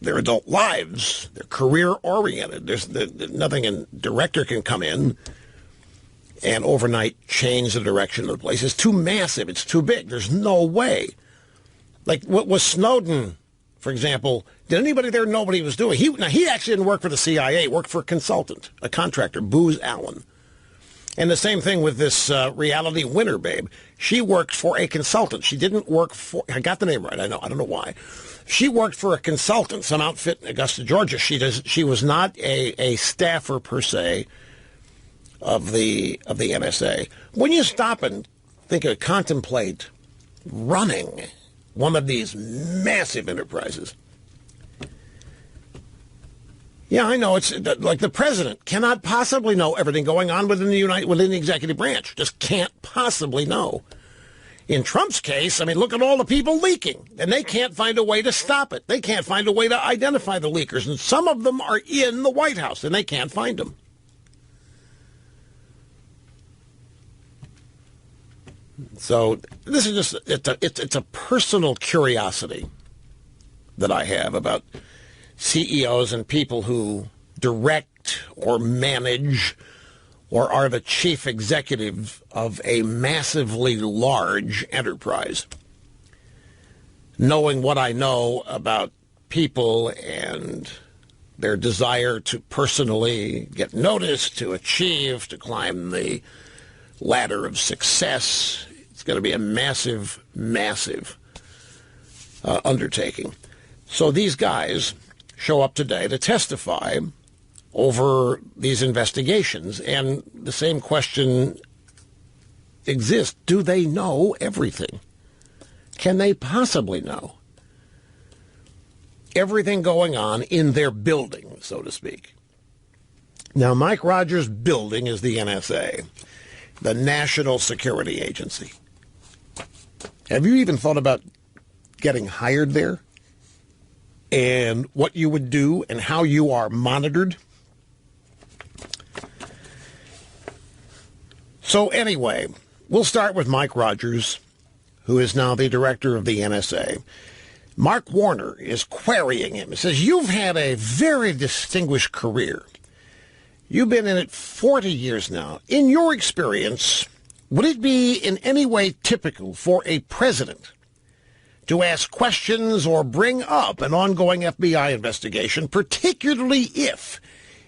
their adult lives. They're career-oriented. There's nothing a director can come in and overnight change the direction of the place. It's too massive. It's too big. There's no way. Like, what was Snowden, for example, did anybody there know what he was doing? He actually didn't work for the CIA. He worked for a consultant, a contractor, Booz Allen. And the same thing with this reality winner babe. She worked for a consultant. She didn't work for, I got the name right, I know, I don't know why. She worked for a consultant, some outfit in Augusta, Georgia. She was not a staffer per se of the NSA. When you stop and contemplate running one of these massive enterprises, yeah, I know. It's like the president cannot possibly know everything going on within the executive branch. Just can't possibly know. In Trump's case, look at all the people leaking, and they can't find a way to stop it. They can't find a way to identify the leakers, and some of them are in the White House, and they can't find them. So this is just it's a personal curiosity that I have about CEOs and people who direct or manage or are the chief executive of a massively large enterprise. Knowing what I know about people and their desire to personally get noticed, to achieve, to climb the ladder of success, it's going to be a massive, massive undertaking. So these guys show up today to testify over these investigations. And the same question exist, do they know everything? Can they possibly know everything going on in their building, so to speak? Now, Mike Rogers' building is the NSA, the National Security Agency. Have you even thought about getting hired there? And what you would do and how you are monitored? So anyway, we'll start with Mike Rogers, who is now the director of the NSA. Mark Warner is querying him. He says, you've had a very distinguished career. You've been in it 40 years now. In your experience, would it be in any way typical for a president to ask questions or bring up an ongoing FBI investigation, particularly if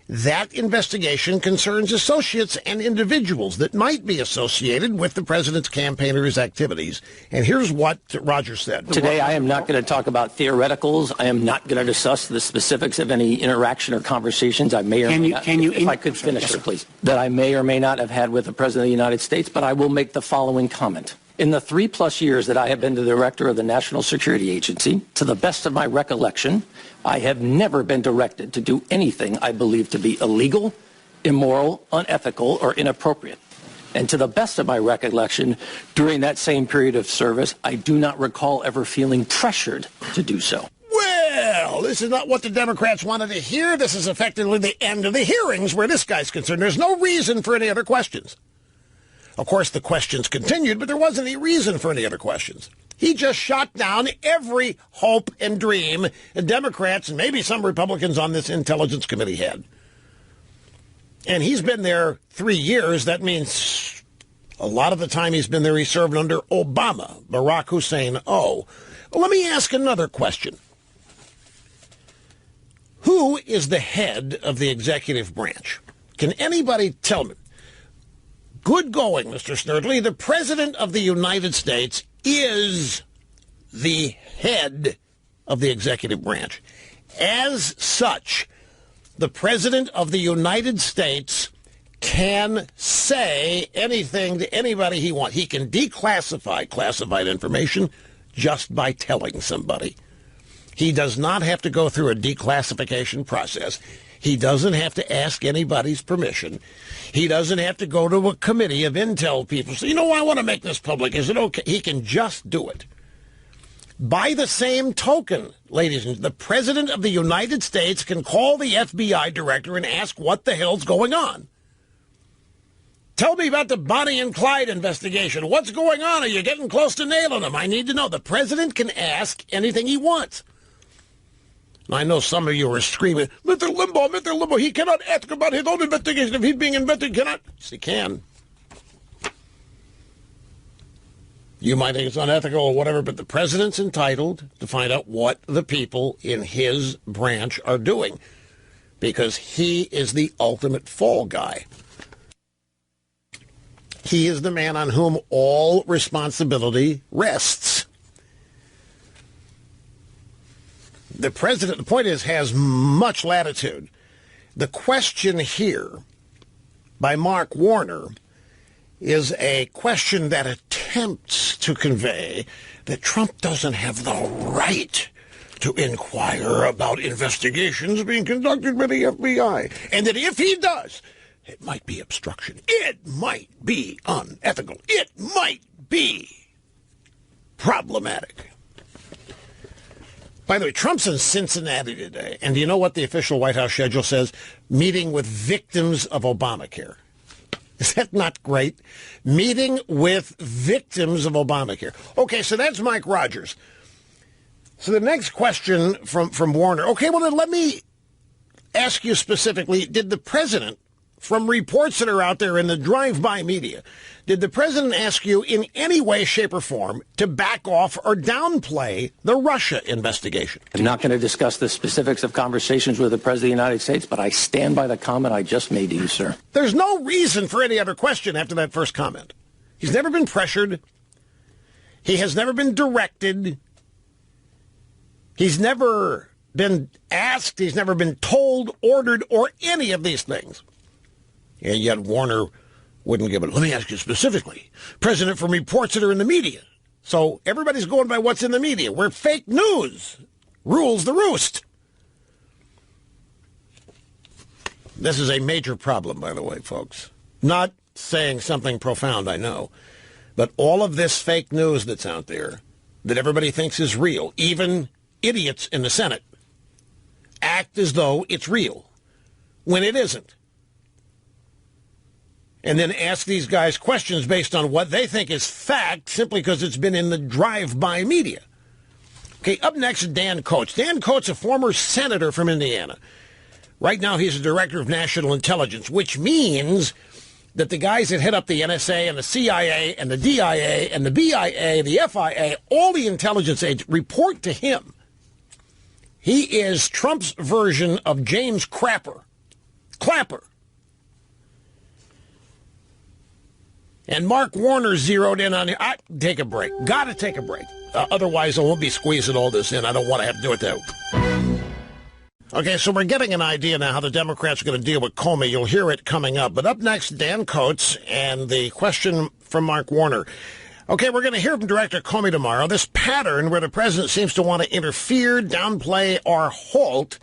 that investigation concerns associates and individuals that might be associated with the president's campaign or his activities? And here's what Rogers said. Today, I am not going to talk about theoreticals. I am not going to discuss the specifics of any interaction or conversations I may or may not. If I could finish, sir, please. That I may or may not have had with the President of the United States, but I will make the following comment. In the 3+ years that I have been the director of the National Security Agency, to the best of my recollection, I have never been directed to do anything I believe to be illegal, immoral, unethical, or inappropriate. And to the best of my recollection, during that same period of service, I do not recall ever feeling pressured to do so. Well, this is not what the Democrats wanted to hear. This is effectively the end of the hearings where this guy's concerned. There's no reason for any other questions. Of course, the questions continued, but there wasn't any reason for any other questions. He just shot down every hope and dream the Democrats and maybe some Republicans on this Intelligence Committee had. And he's been there 3 years. That means a lot of the time he's been there, he served under Obama, Barack Hussein. Well, let me ask another question. Who is the head of the executive branch? Can anybody tell me? Good going, Mr. Snerdley. The President of the United States is the head of the executive branch. As such, the President of the United States can say anything to anybody he wants. He can declassify classified information just by telling somebody. He does not have to go through a declassification process. He doesn't have to ask anybody's permission. He doesn't have to go to a committee of intel people. So, I want to make this public. Is it okay? He can just do it. By the same token, ladies and gentlemen, the President of the United States can call the FBI director and ask what the hell's going on. Tell me about the Bonnie and Clyde investigation. What's going on? Are you getting close to nailing them? I need to know. The President can ask anything he wants. I know some of you are screaming, Mr. Limbaugh, he cannot ask about his own investigation. If he's being investigated, cannot. Yes, he can. You might think it's unethical or whatever, but the president's entitled to find out what the people in his branch are doing because he is the ultimate fall guy. He is the man on whom all responsibility rests. The president, the point is, has much latitude. The question here by Mark Warner is a question that attempts to convey that Trump doesn't have the right to inquire about investigations being conducted by the FBI, and that if he does, it might be obstruction. It might be unethical. It might be problematic. By the way, Trump's in Cincinnati today, and do you know what the official White House schedule says? Meeting with victims of Obamacare. Is that not great? Meeting with victims of Obamacare. Okay, so that's Mike Rogers. So the next question from Warner. Okay, well, then let me ask you specifically, did the president, from reports that are out there in the drive-by media, did the president ask you in any way, shape, or form to back off or downplay the Russia investigation? I'm not going to discuss the specifics of conversations with the President of the United States, but I stand by the comment I just made to you, sir. There's no reason for any other question after that first comment. He's never been pressured. He has never been directed. He's never been asked. He's never been told, ordered, or any of these things. And yet Warner wouldn't give it. Let me ask you specifically. President from reports that are in the media. So everybody's going by what's in the media, where fake news rules the roost. This is a major problem, by the way, folks. Not saying something profound, I know. But all of this fake news that's out there that everybody thinks is real, even idiots in the Senate, act as though it's real when it isn't. And then ask these guys questions based on what they think is fact simply because it's been in the drive-by media. Okay, up next, Dan Coates. Dan Coates, a former senator from Indiana. Right now, he's the director of national intelligence, which means that the guys that head up the NSA and the CIA and the DIA and the BIA, the FIA, all the intelligence agents report to him. He is Trump's version of James Clapper. And Mark Warner zeroed in on it. Take a break. Got to take a break. Otherwise, I won't be squeezing all this in. I don't want to have to do it that. Okay, so we're getting an idea now how the Democrats are going to deal with Comey. You'll hear it coming up. But up next, Dan Coates and the question from Mark Warner. Okay, we're going to hear from Director Comey tomorrow. This pattern where the president seems to want to interfere, downplay, or halt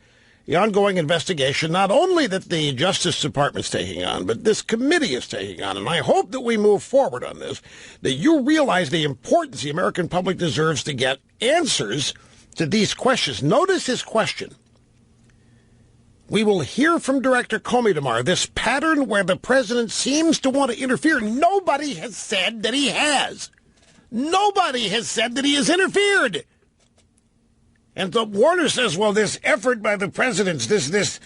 the ongoing investigation, not only that the Justice Department's taking on, but this committee is taking on. And I hope that we move forward on this, that you realize the importance the American public deserves to get answers to these questions. Notice his question. We will hear from Director Comey tomorrow. This pattern where the president seems to want to interfere. Nobody has said that he has. Nobody has said that he has interfered. And so Warner says, well, this effort by the president, this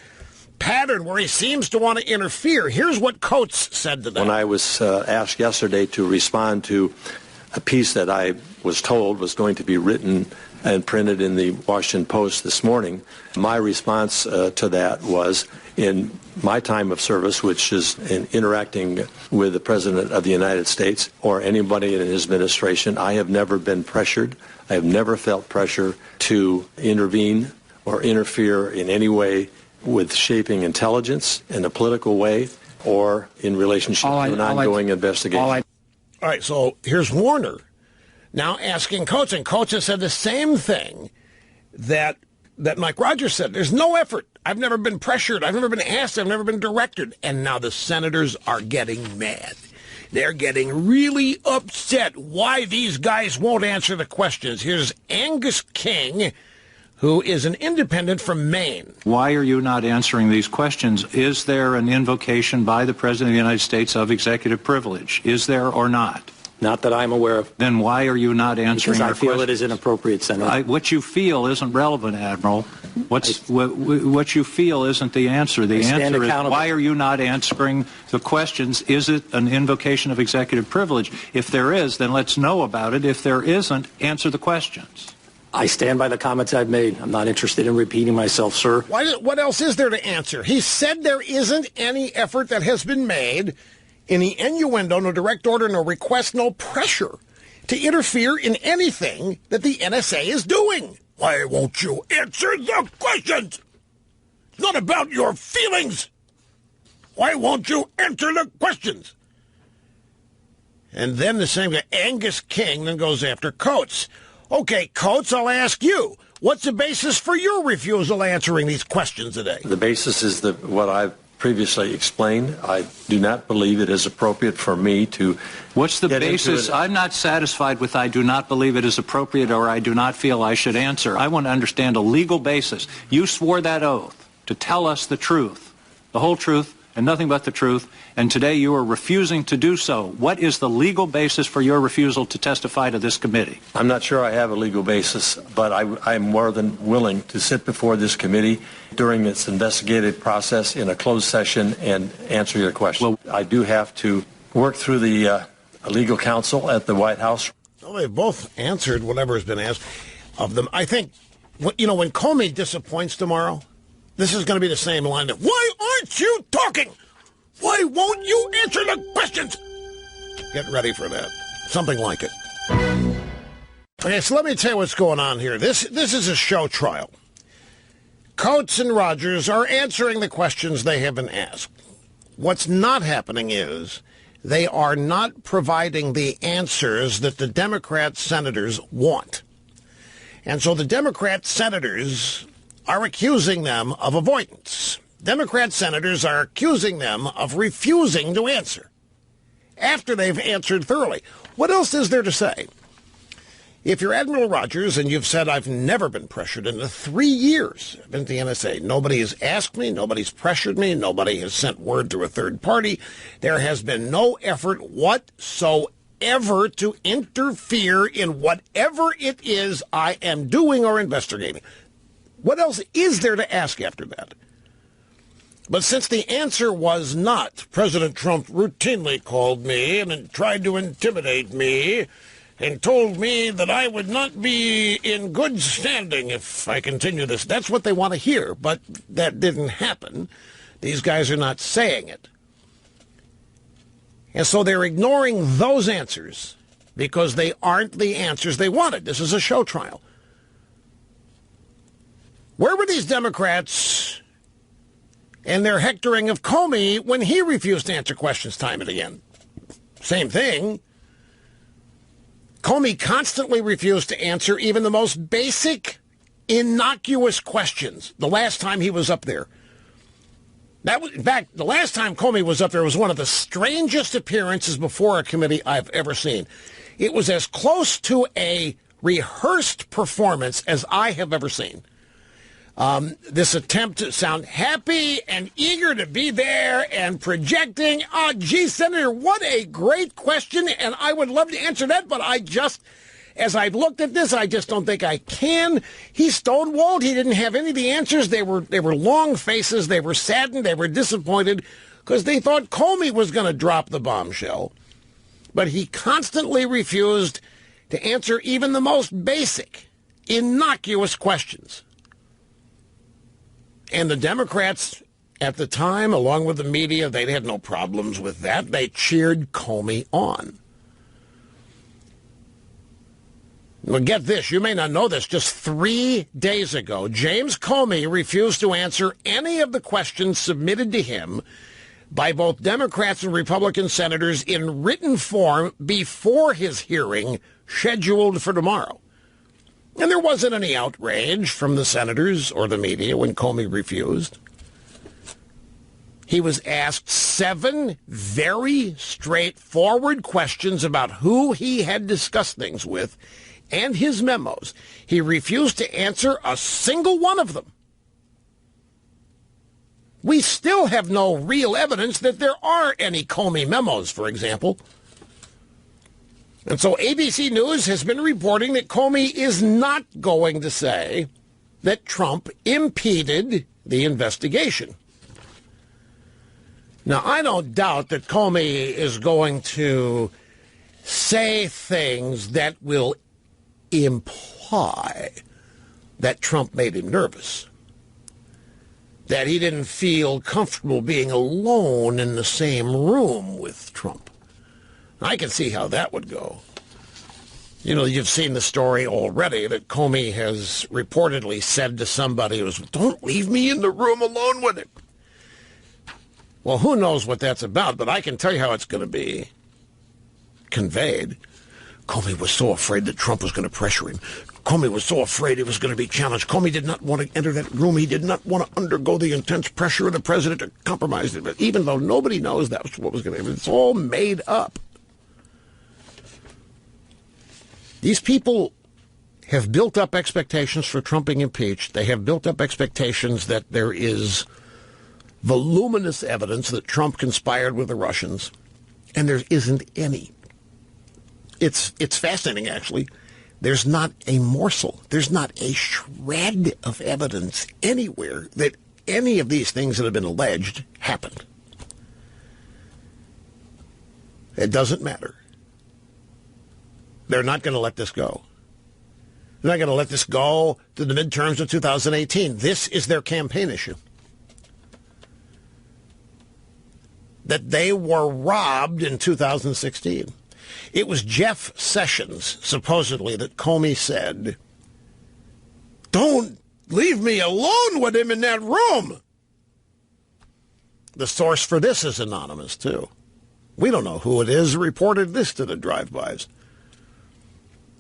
pattern where he seems to want to interfere. Here's what Coates said to that. When I was asked yesterday to respond to a piece that I was told was going to be written and printed in the Washington Post this morning, my response to that was, in my time of service, which is in interacting with the President of the United States or anybody in his administration, I have never been pressured. I have never felt pressure to intervene or interfere in any way with shaping intelligence in a political way or in relationship to an ongoing investigation. All right, so here's Warner now asking Coates, and Coates has said the same thing that Mike Rogers said. There's no effort. I've never been pressured. I've never been asked. I've never been directed. And now the senators are getting mad. They're getting really upset why these guys won't answer the questions. Here's Angus King, who is an independent from Maine. Why are you not answering these questions? Is there an invocation by the President of the United States of executive privilege? Is there or not? Not that I'm aware of. Then why are you not answering our questions? Because I feel questions? it is inappropriate, Senator. What you feel isn't relevant, Admiral. What you feel isn't the answer. The answer is, why are you not answering the questions? Is it an invocation of executive privilege? If there is, then let's know about it. If there isn't, answer the questions. I stand by the comments I've made. I'm not interested in repeating myself, sir. What else is there to answer? He said there isn't any effort that has been made, any innuendo, no direct order, no request, no pressure to interfere in anything that the NSA is doing. Why won't you answer the questions? It's not about your feelings. Why won't you answer the questions? And then the same guy, Angus King, then goes after Coates. Okay, Coates, I'll ask you. What's the basis for your refusal answering these questions today? The basis is what I've previously explained. I do not believe it is appropriate for me to. What's the basis? I'm not satisfied with I do not believe it is appropriate or I do not feel I should answer. I want to understand a legal basis. You swore that oath to tell us the truth, the whole truth, and nothing but the truth, and today you are refusing to do so. What is the legal basis for your refusal to testify to this committee? I'm not sure I have a legal basis, but I'm more than willing to sit before this committee during its investigative process in a closed session and answer your question. Well, I do have to work through the legal counsel at the White House. Well, they've both answered whatever has been asked of them. I think, when Comey disappoints tomorrow, this is going to be the same line of, why aren't you talking? Why won't you answer the questions? Get ready for that. Something like it. Okay, so let me tell you what's going on here. This is a show trial. Coates and Rogers are answering the questions they have been asked. What's not happening is they are not providing the answers that the Democrat senators want. And so the Democrat senators are accusing them of avoidance. Democrat senators are accusing them of refusing to answer after they've answered thoroughly. What else is there to say? If you're Admiral Rogers and you've said, I've never been pressured in the 3 years I've been at the NSA, nobody has asked me, nobody's pressured me, nobody has sent word to a third party, there has been no effort whatsoever to interfere in whatever it is I am doing or investigating. What else is there to ask after that? But since the answer was not, President Trump routinely called me and tried to intimidate me and told me that I would not be in good standing if I continue this. That's what they want to hear, but that didn't happen. These guys are not saying it. And so they're ignoring those answers because they aren't the answers they wanted. This is a show trial. Where were these Democrats and their hectoring of Comey when he refused to answer questions time and again? Same thing. Comey constantly refused to answer even the most basic, innocuous questions the last time he was up there. In fact, the last time Comey was up there was one of the strangest appearances before a committee I've ever seen. It was as close to a rehearsed performance as I have ever seen. This attempt to sound happy and eager to be there and projecting, oh, gee, Senator, what a great question, and I would love to answer that, but as I've looked at this, I just don't think I can. He stonewalled. He didn't have any of the answers. They were long faces. They were saddened. They were disappointed because they thought Comey was going to drop the bombshell. But he constantly refused to answer even the most basic, innocuous questions. And the Democrats at the time, along with the media, they had no problems with that. They cheered Comey on. Well, get this. You may not know this. Just 3 days ago, James Comey refused to answer any of the questions submitted to him by both Democrats and Republican senators in written form before his hearing scheduled for tomorrow. And there wasn't any outrage from the senators or the media when Comey refused. He was asked 7 very straightforward questions about who he had discussed things with and his memos. He refused to answer a single one of them. We still have no real evidence that there are any Comey memos, for example. And so ABC News has been reporting that Comey is not going to say that Trump impeded the investigation. Now, I don't doubt that Comey is going to say things that will imply that Trump made him nervous, that he didn't feel comfortable being alone in the same room with Trump. I can see how that would go. You know, you've seen the story already that Comey has reportedly said to somebody who was, don't leave me in the room alone with him. Well, who knows what that's about, but I can tell you how it's going to be conveyed. Comey was so afraid that Trump was going to pressure him. Comey was so afraid he was going to be challenged. Comey did not want to enter that room. He did not want to undergo the intense pressure of the president to compromise it. But even though nobody knows that's what was going to happen, it's all made up. These people have built up expectations for Trump being impeached. They have built up expectations that there is voluminous evidence that Trump conspired with the Russians, and there isn't any. It's fascinating, actually. There's not a morsel, there's not a shred of evidence anywhere that any of these things that have been alleged happened. It doesn't matter. They're not going to let this go. They're not going to let this go to the midterms of 2018. This is their campaign issue. That they were robbed in 2016. It was Jeff Sessions, supposedly, that Comey said, don't leave me alone with him in that room. The source for this is anonymous, too. We don't know who it is, reported this to the drive-bys.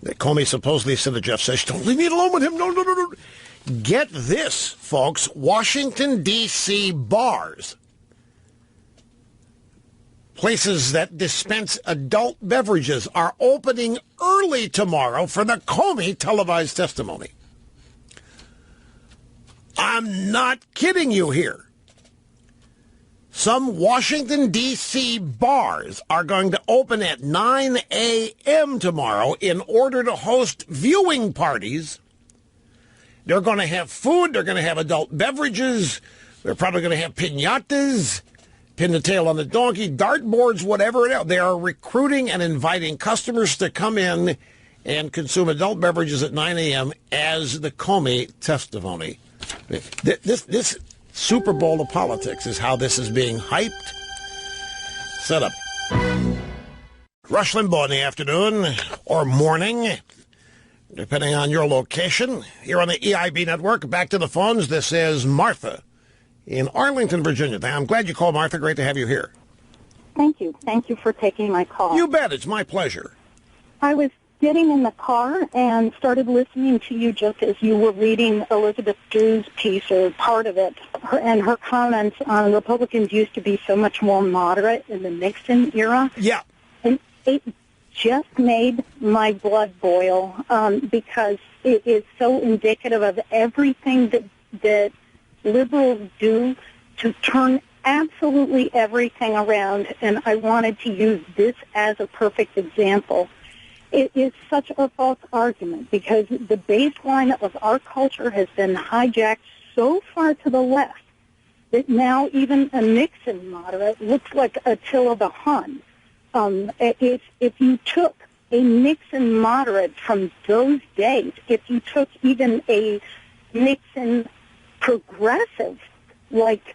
Comey supposedly said to Jeff Sessions, don't leave me alone with him. No. Get this, folks. Washington, D.C. bars, places that dispense adult beverages, are opening early tomorrow for the Comey televised testimony. I'm not kidding you here. Some Washington, D.C. bars are going to open at 9 a.m. tomorrow in order to host viewing parties. They're going to have food. They're going to have adult beverages. They're probably going to have piñatas, pin the tail on the donkey, dartboards, whatever else. They are recruiting and inviting customers to come in and consume adult beverages at 9 a.m. as the Comey testimony. This Super Bowl of politics is how this is being hyped, set up. Rush Limbaugh in the afternoon or morning, depending on your location. Here on the EIB network, back to the phones. This is Martha in Arlington, Virginia. I'm glad you called, Martha. Great to have you here. Thank you. Thank you for taking my call. You bet. It's my pleasure. I was getting in the car and started listening to you just as you were reading Elizabeth Drew's piece, or part of it, and her comments on Republicans used to be so much more moderate in the Nixon era. Yeah. And it just made my blood boil because it is so indicative of everything that liberals do to turn absolutely everything around, and I wanted to use this as a perfect example. It is such a false argument because the baseline of our culture has been hijacked so far to the left that now even a Nixon moderate looks like Attila the Hun. If you took a Nixon moderate from those days, if you took even a Nixon progressive like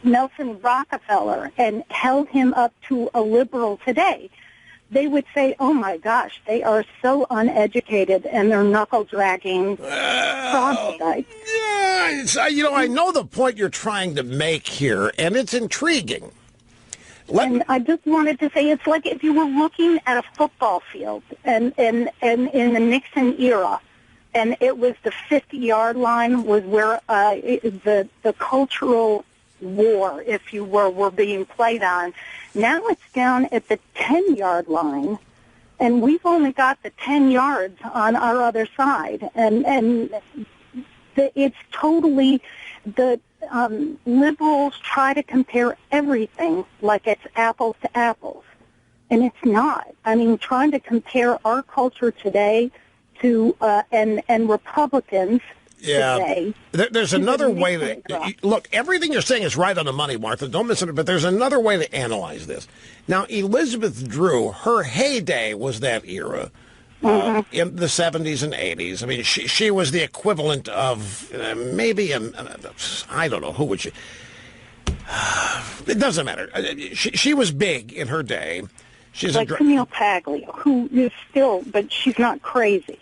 Nelson Rockefeller and held him up to a liberal today, they would say, oh, my gosh, they are so uneducated and they're knuckle-dragging troglodytes. Yeah, I know the point you're trying to make here, and it's intriguing. And I just wanted to say it's like if you were looking at a football field and in the Nixon era, and it was the 50-yard line was where the cultural war, if you were being played on. Now it's down at the 10-yard line, and we've only got the 10 yards on our other side. And it's totally, the liberals try to compare everything like it's apples to apples, and it's not. I mean, trying to compare our culture today to and Republicans today. There's another way to look. Everything you're saying is right on the money, Martha. Don't miss it. But there's another way to analyze this. Now, Elizabeth Drew, her heyday was that era in the 70s and 80s. I mean, she was the equivalent of maybe I don't know who would she. It doesn't matter. She was big in her day. She's like Camille Paglia, who is still, but she's not crazy.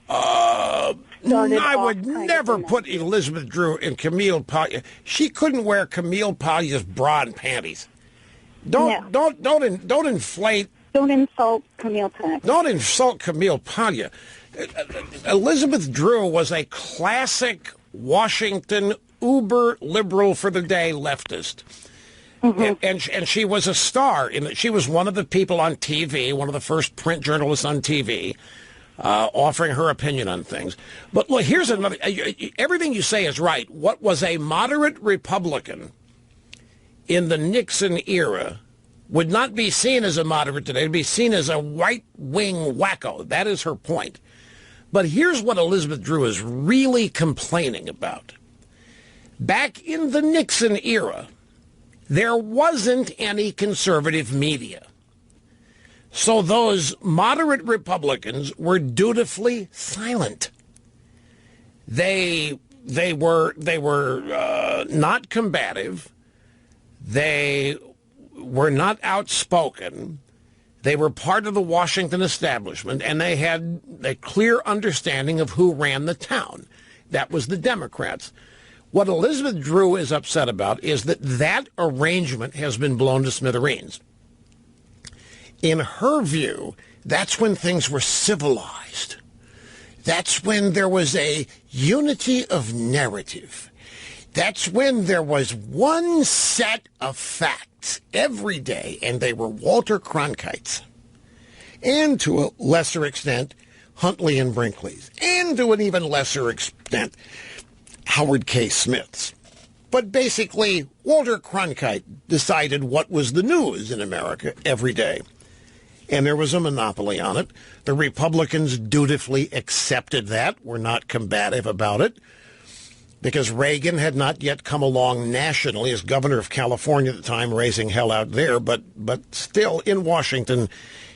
I would never put Elizabeth Drew in Camille Paglia. She couldn't wear Camille Paglia's bra and panties. Don't inflate. Don't insult Camille Paglia. Don't insult Camille Paglia. Elizabeth Drew was a classic Washington uber liberal for the day leftist. And she was a star. She was one of the people on TV, one of the first print journalists on TV, offering her opinion on things. But look, here's another. Everything you say is right. What was a moderate Republican in the Nixon era would not be seen as a moderate today. It would be seen as a right-wing wacko. That is her point. But here's what Elizabeth Drew is really complaining about. Back in the Nixon era, there wasn't any conservative media. So those moderate Republicans were dutifully silent. They were not combative. They were not outspoken. They were part of the Washington establishment, and they had a clear understanding of who ran the town. That was the Democrats. What Elizabeth Drew is upset about is that that arrangement has been blown to smithereens. In her view, that's when things were civilized. That's when there was a unity of narrative. That's when there was one set of facts every day, and they were Walter Cronkites. And to a lesser extent, Huntley and Brinkley's. And to an even lesser extent, Howard K. Smith's. But basically, Walter Cronkite decided what was the news in America every day. And there was a monopoly on it. The Republicans dutifully accepted that, were not combative about it, because Reagan had not yet come along nationally as governor of California at the time, raising hell out there. But still, in Washington,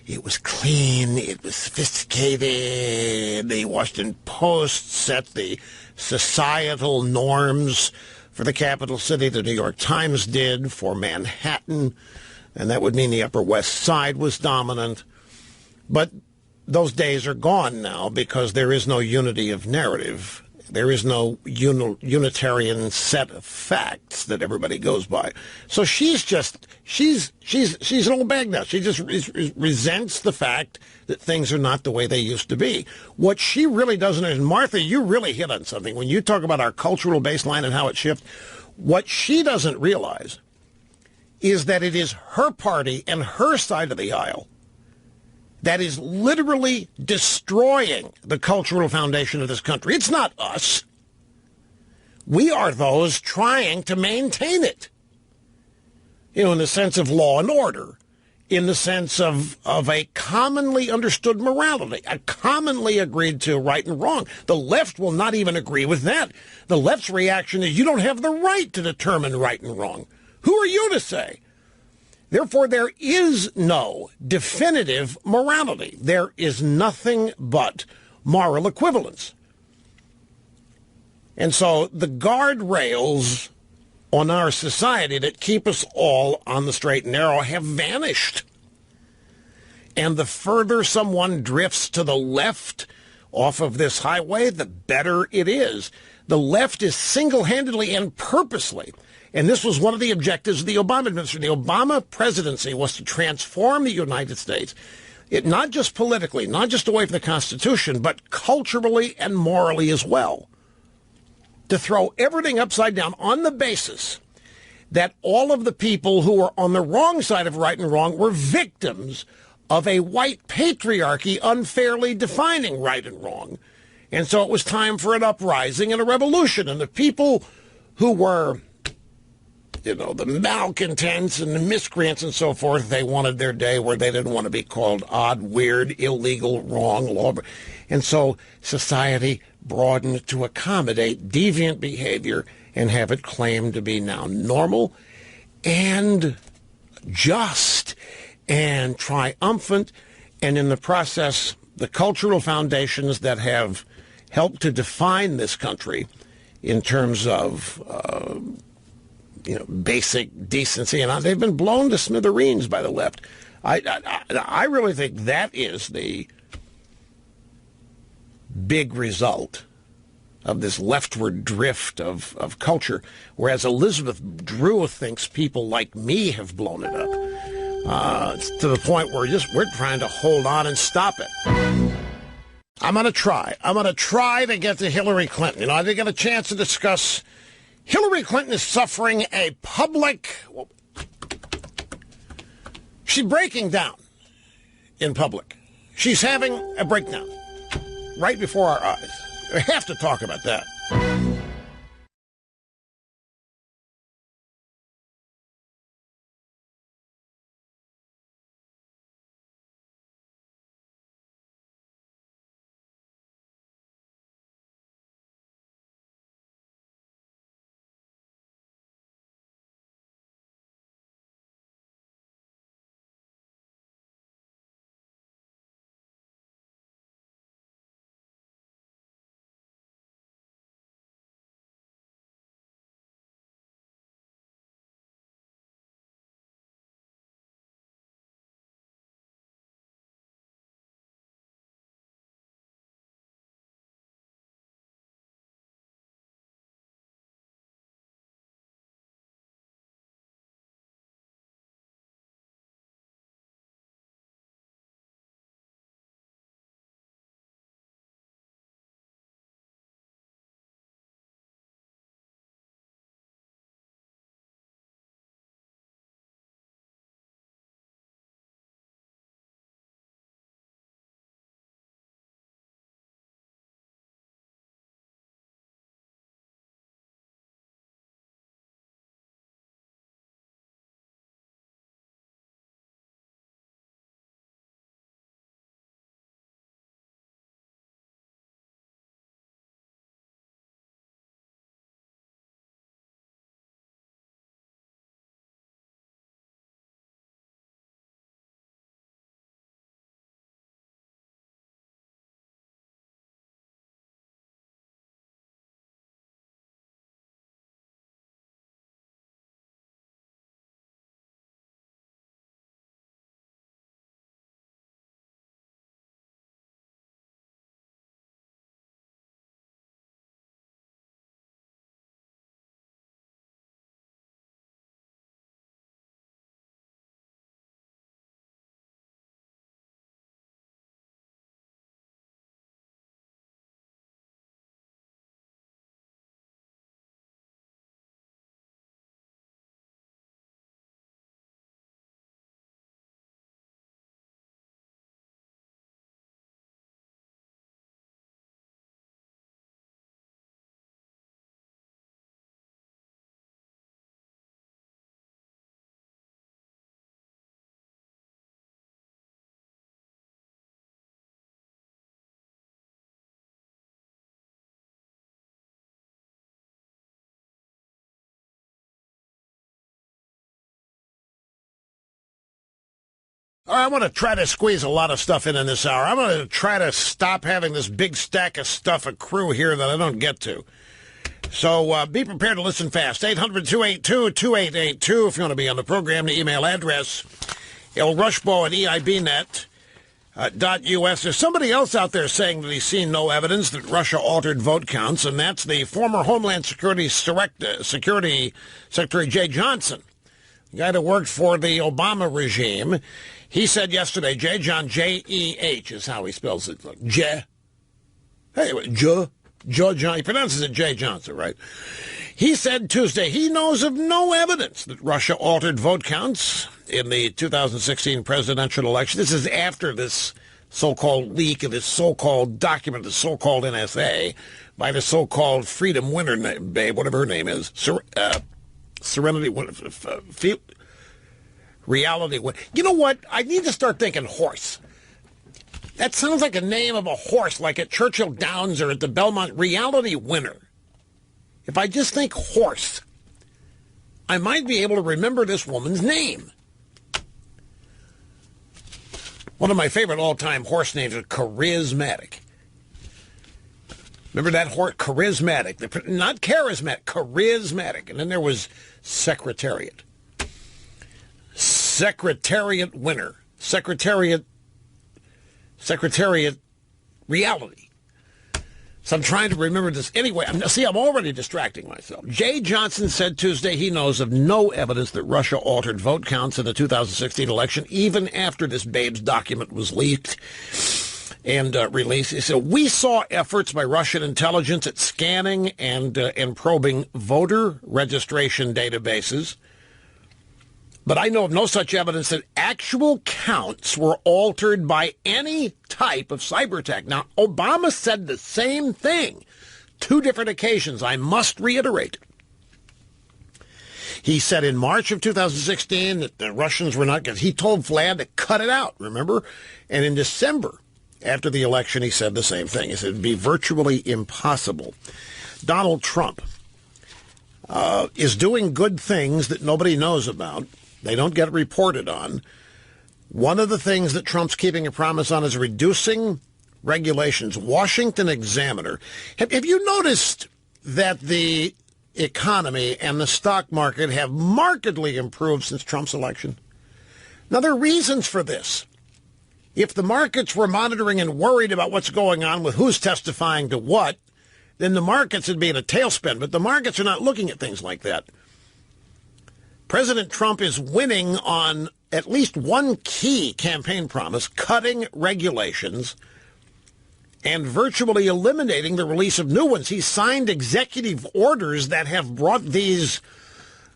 it was clean, it was sophisticated. The Washington Post set the societal norms for the capital city. The New York Times did for Manhattan. And that would mean the Upper West Side was dominant. But those days are gone now because there is no unity of narrative. There is no unitarian set of facts that everybody goes by. So she's an old bag now. She just resents the fact that things are not the way they used to be. What she really doesn't, and Martha, you really hit on something. When you talk about our cultural baseline and how it shifts, what she doesn't realize is that it is her party and her side of the aisle that is literally destroying the cultural foundation of this country. It's not us. We are those trying to maintain it. You know, in the sense of law and order, in the sense of a commonly understood morality, a commonly agreed to right and wrong. The left will not even agree with that. The left's reaction is you don't have the right to determine right and wrong. Who are you to say? Therefore, there is no definitive morality. There is nothing but moral equivalence. And so the guardrails on our society that keep us all on the straight and narrow have vanished. And the further someone drifts to the left off of this highway, the better it is. The left is single-handedly and purposely, and this was one of the objectives of the Obama administration. The Obama presidency was to transform the United States, not just politically, not just away from the Constitution, but culturally and morally as well. To throw everything upside down on the basis that all of the people who were on the wrong side of right and wrong were victims of a white patriarchy unfairly defining right and wrong. And so it was time for an uprising and a revolution. And the people who were, the malcontents and the miscreants and so forth, they wanted their day where they didn't want to be called odd, weird, illegal, wrong, law. And so society broadened to accommodate deviant behavior and have it claimed to be now normal and just and triumphant. And in the process, the cultural foundations that have helped to define this country in terms of basic decency, and they've been blown to smithereens by the left. I really think that is the big result of this leftward drift of culture, whereas Elizabeth Drew thinks people like me have blown it up. It's to the point where we're trying to hold on and stop it. I'm going to try to get to Hillary Clinton. I didn't get a chance to discuss. Hillary Clinton is suffering a public. She's breaking down in public. She's having a breakdown right before our eyes. We have to talk about that. I want to try to squeeze a lot of stuff in this hour. I'm going to try to stop having this big stack of stuff accrue here that I don't get to. So be prepared to listen fast. 800-282-2882 if you want to be on the program. The email address, lrushbaugh at eibnet.us. There's somebody else out there saying that he's seen no evidence that Russia altered vote counts, and that's the former Homeland Security Secretary Jeh Johnson, the guy that worked for the Obama regime. He said yesterday, John, J-E-H is how he spells it. Jeh. Hey, Joe John. He pronounces it Jeh Johnson, right? He said Tuesday he knows of no evidence that Russia altered vote counts in the 2016 presidential election. This is after this so-called leak of this so-called document, the so-called NSA, by the so-called Freedom Winner, babe, whatever her name is, Serenity, Reality. You know what? I need to start thinking horse. That sounds like a name of a horse, like at Churchill Downs or at the Belmont. Reality Winner. If I just think horse, I might be able to remember this woman's name. One of my favorite all-time horse names is Charismatic. Remember that horse? Charismatic. Not charismatic, charismatic. And then there was Secretariat. Secretariat Winner. Secretariat Reality. So I'm trying to remember this. Anyway, I'm already distracting myself. Jeh Johnson said Tuesday he knows of no evidence that Russia altered vote counts in the 2016 election, even after this babe's document was leaked and released. He said, we saw efforts by Russian intelligence at scanning and probing voter registration databases, but I know of no such evidence that actual counts were altered by any type of cyber attack. Now, Obama said the same thing. 2 different occasions, I must reiterate. He said in March of 2016 that the Russians were not going to... He told Vlad to cut it out, remember? And in December, after the election, he said the same thing. He said it would be virtually impossible. Donald Trump is doing good things that nobody knows about. They don't get reported on. One of the things that Trump's keeping a promise on is reducing regulations. Washington Examiner. Have you noticed that the economy and the stock market have markedly improved since Trump's election? Now, there are reasons for this. If the markets were monitoring and worried about what's going on with who's testifying to what, then the markets would be in a tailspin. But the markets are not looking at things like that. President Trump is winning on at least one key campaign promise, cutting regulations and virtually eliminating the release of new ones. He signed executive orders that have brought these,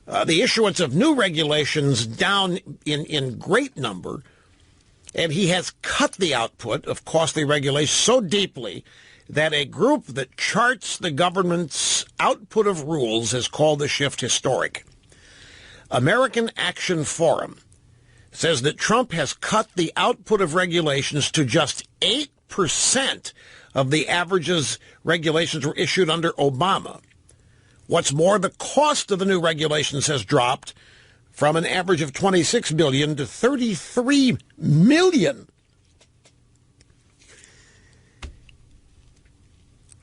the issuance of new regulations down in great number, and he has cut the output of costly regulations so deeply that a group that charts the government's output of rules has called the shift historic. American Action Forum says that Trump has cut the output of regulations to just 8% of the averages regulations were issued under Obama. What's more, the cost of the new regulations has dropped from an average of $26 billion to $33 million.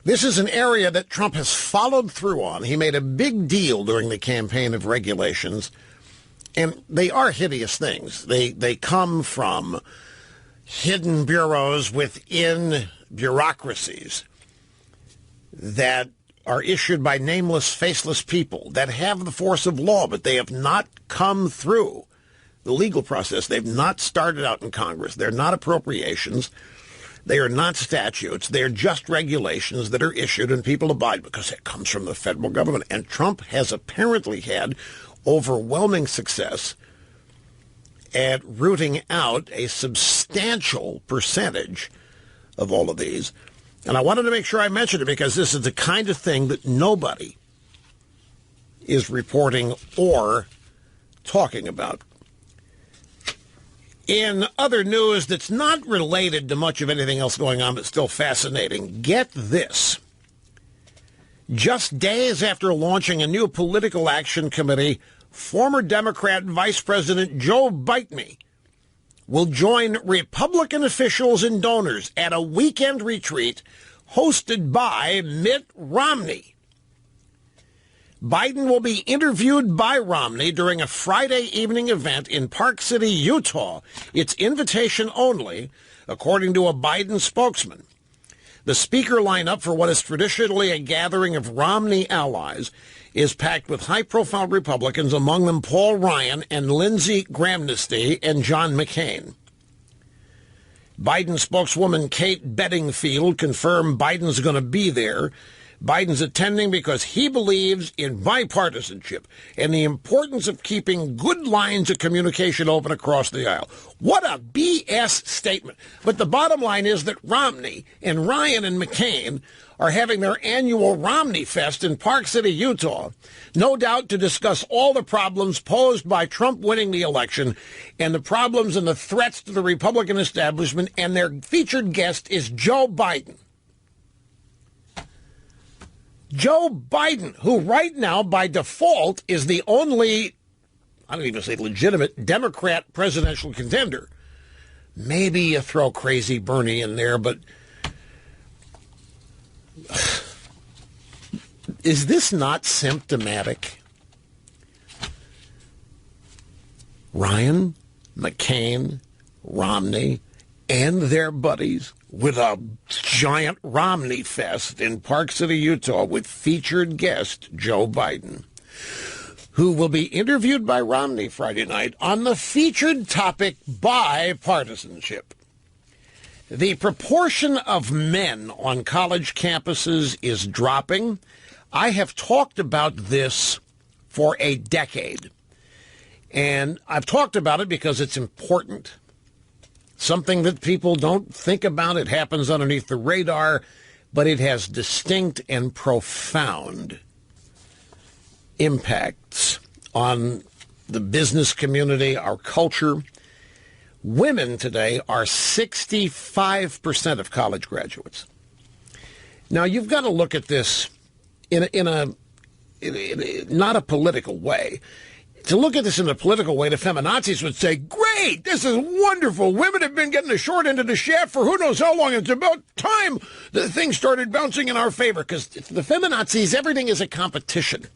This is an area that Trump has followed through on. He made a big deal during the campaign of regulations, and they are hideous things. They come from hidden bureaus within bureaucracies that are issued by nameless, faceless people that have the force of law, but they have not come through the legal process. They've not started out in Congress. They're not appropriations. They are not statutes. They're just regulations that are issued and people abide because it comes from the federal government. And Trump has apparently had overwhelming success at rooting out a substantial percentage of all of these. And I wanted to make sure I mentioned it because this is the kind of thing that nobody is reporting or talking about. In other news that's not related to much of anything else going on but still fascinating, get this. Just days after launching a new political action committee, former Democrat Vice President Joe Biden will join Republican officials and donors at a weekend retreat hosted by Mitt Romney. Biden will be interviewed by Romney during a Friday evening event in Park City, Utah. It's invitation only, according to a Biden spokesman. The speaker lineup for what is traditionally a gathering of Romney allies is packed with high-profile Republicans, among them Paul Ryan and Lindsey Graham and John McCain. Biden spokeswoman Kate Bedingfield confirmed Biden's going to be there. Biden's attending because he believes in bipartisanship and the importance of keeping good lines of communication open across the aisle. What a BS statement. But the bottom line is that Romney and Ryan and McCain are having their annual Romney Fest in Park City, Utah, no doubt to discuss all the problems posed by Trump winning the election and the problems and the threats to the Republican establishment, and their featured guest is Joe Biden. Joe Biden, who right now, by default, is the only, I don't even say legitimate, Democrat presidential contender. Maybe you throw crazy Bernie in there, but is this not symptomatic? Ryan, McCain, Romney, and their buddies with a giant Romney Fest in Park City, Utah, with featured guest Joe Biden, who will be interviewed by Romney Friday night on the featured topic bipartisanship. The proportion of men on college campuses is dropping. I have talked about this for a decade, and I've talked about it because it's important. Something that people don't think about. It happens underneath the radar, but it has distinct and profound impacts on the business community, our culture. Women today are 65% of college graduates. Now, you've got to look at this in not a political way. To look at this in a political way, the feminazis would say, great, this is wonderful. Women have been getting the short end of the shaft for who knows how long. It's about time that things started bouncing in our favor. Because the feminazis, everything is a competition.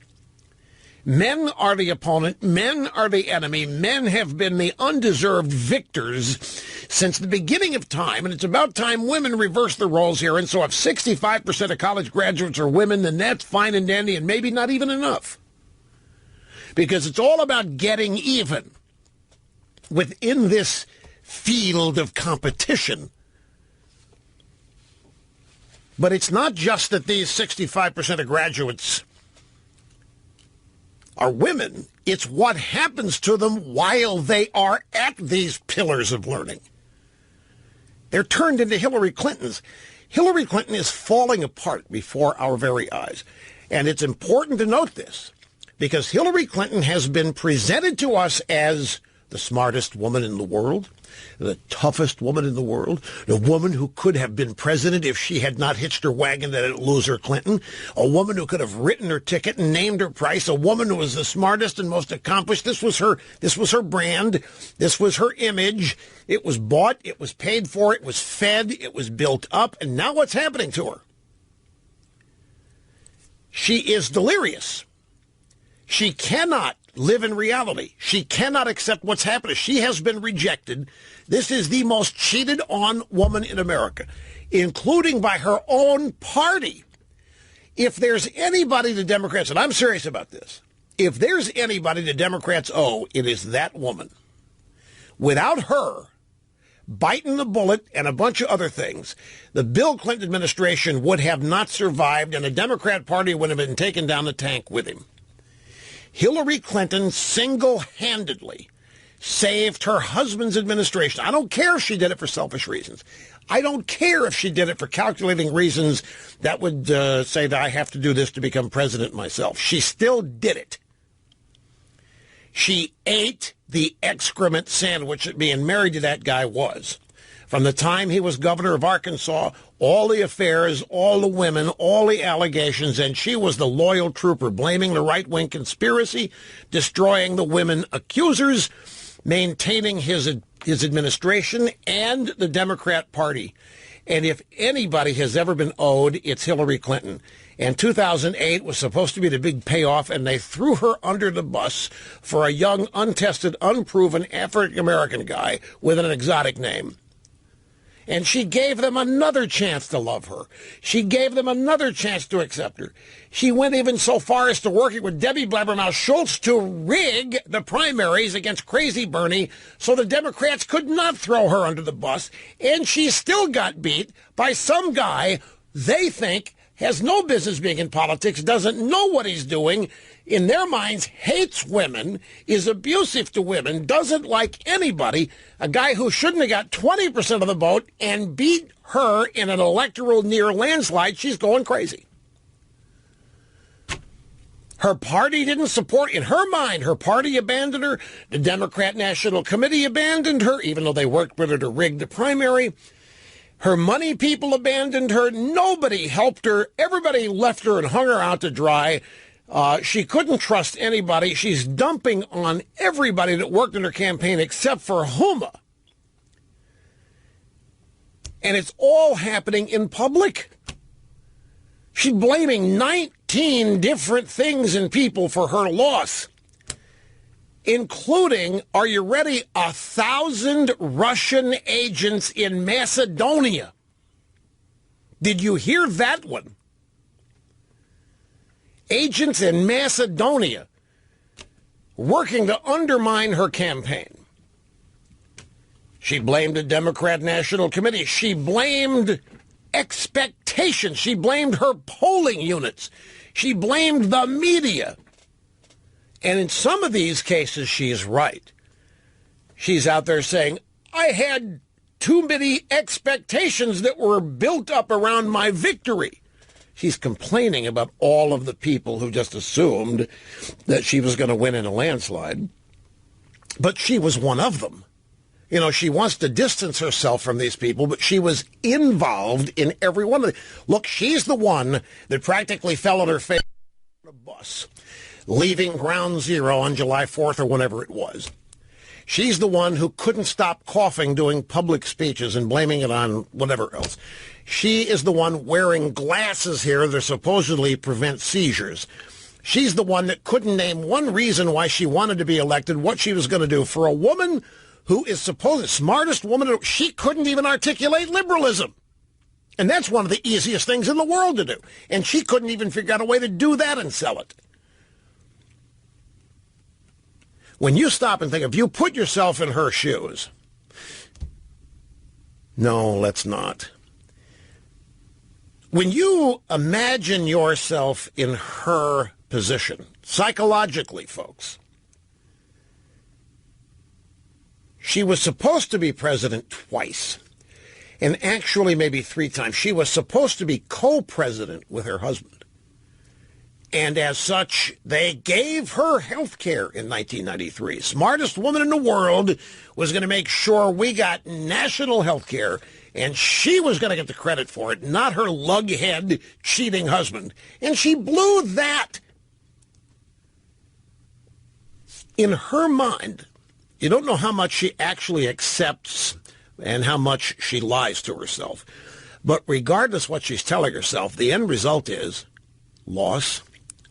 Men are the opponent. Men are the enemy. Men have been the undeserved victors since the beginning of time. And it's about time women reverse the roles here. And so if 65% of college graduates are women, then that's fine and dandy and maybe not even enough. Because it's all about getting even within this field of competition. But it's not just that these 65% of graduates are women. It's what happens to them while they are at these pillars of learning. They're turned into Hillary Clintons. Hillary Clinton is falling apart before our very eyes. And it's important to note this, because Hillary Clinton has been presented to us as the smartest woman in the world, the toughest woman in the world, the woman who could have been president if she had not hitched her wagon to that loser Clinton, a woman who could have written her ticket and named her price, a woman who was the smartest and most accomplished. This was her brand. This was her image. It was bought. It was paid for. It was fed. It was built up. And now what's happening to her? She is delirious. She cannot live in reality. She cannot accept what's happening. She has been rejected. This is the most cheated on woman in America, including by her own party. If there's anybody the Democrats, and I'm serious about this, if there's anybody the Democrats owe, it is that woman. Without her biting the bullet and a bunch of other things, the Bill Clinton administration would have not survived, and the Democrat Party would have been taken down the tank with him. Hillary Clinton single-handedly saved her husband's administration. I don't care if she did it for selfish reasons. I don't care if she did it for calculating reasons that would say that I have to do this to become president myself. She still did it. She ate the excrement sandwich that being married to that guy was. From the time he was governor of Arkansas, all the affairs, all the women, all the allegations, and she was the loyal trooper, blaming the right-wing conspiracy, destroying the women accusers, maintaining his administration and the Democrat Party. And if anybody has ever been owed, it's Hillary Clinton. And 2008 was supposed to be the big payoff, and they threw her under the bus for a young, untested, unproven African-American guy with an exotic name. And she gave them another chance to love her. She gave them another chance to accept her. She went even so far as to working with Debbie Blabbermouth Schultz to rig the primaries against Crazy Bernie so the Democrats could not throw her under the bus. And she still got beat by some guy they think has no business being in politics, doesn't know what he's doing, in their minds hates women, is abusive to women, doesn't like anybody, a guy who shouldn't have got 20% of the vote and beat her in an electoral near landslide. She's going crazy. Her party didn't support, in her mind, her party abandoned her. The Democrat National Committee abandoned her, even though they worked with her to rig the primary. Her money people abandoned her. Nobody helped her. Everybody left her and hung her out to dry. She couldn't trust anybody. She's dumping on everybody that worked in her campaign except for Huma. And it's all happening in public. She's blaming 19 different things and people for her loss, including, are you ready, 1,000 Russian agents in Macedonia. Did you hear that one? Agents in Macedonia working to undermine her campaign. She blamed the Democrat National Committee. She blamed expectations. She blamed her polling units. She blamed the media. And in some of these cases, she's right. She's out there saying, I had too many expectations that were built up around my victory. She's complaining about all of the people who just assumed that she was going to win in a landslide. But she was one of them. You know, she wants to distance herself from these people, but she was involved in every one of them. Look, she's the one that practically fell on her face on a bus, leaving Ground Zero on July 4th or whenever it was. She's the one who couldn't stop coughing doing public speeches and blaming it on whatever else. She is the one wearing glasses here that supposedly prevent seizures. She's the one that couldn't name one reason why she wanted to be elected, what she was going to do. For a woman who is supposed the smartest woman, she couldn't even articulate liberalism. And that's one of the easiest things in the world to do. And she couldn't even figure out a way to do that and sell it. When you stop and think, if you put yourself in her shoes, no, let's not. When you imagine yourself in her position, psychologically, folks, she was supposed to be president twice, and actually maybe 3 times. She was supposed to be co-president with her husband. And as such, they gave her health care in 1993. Smartest woman in the world was going to make sure we got national health care, and she was going to get the credit for it, not her lughead cheating husband. And she blew that. In her mind, you don't know how much she actually accepts and how much she lies to herself. But regardless what she's telling herself, the end result is loss,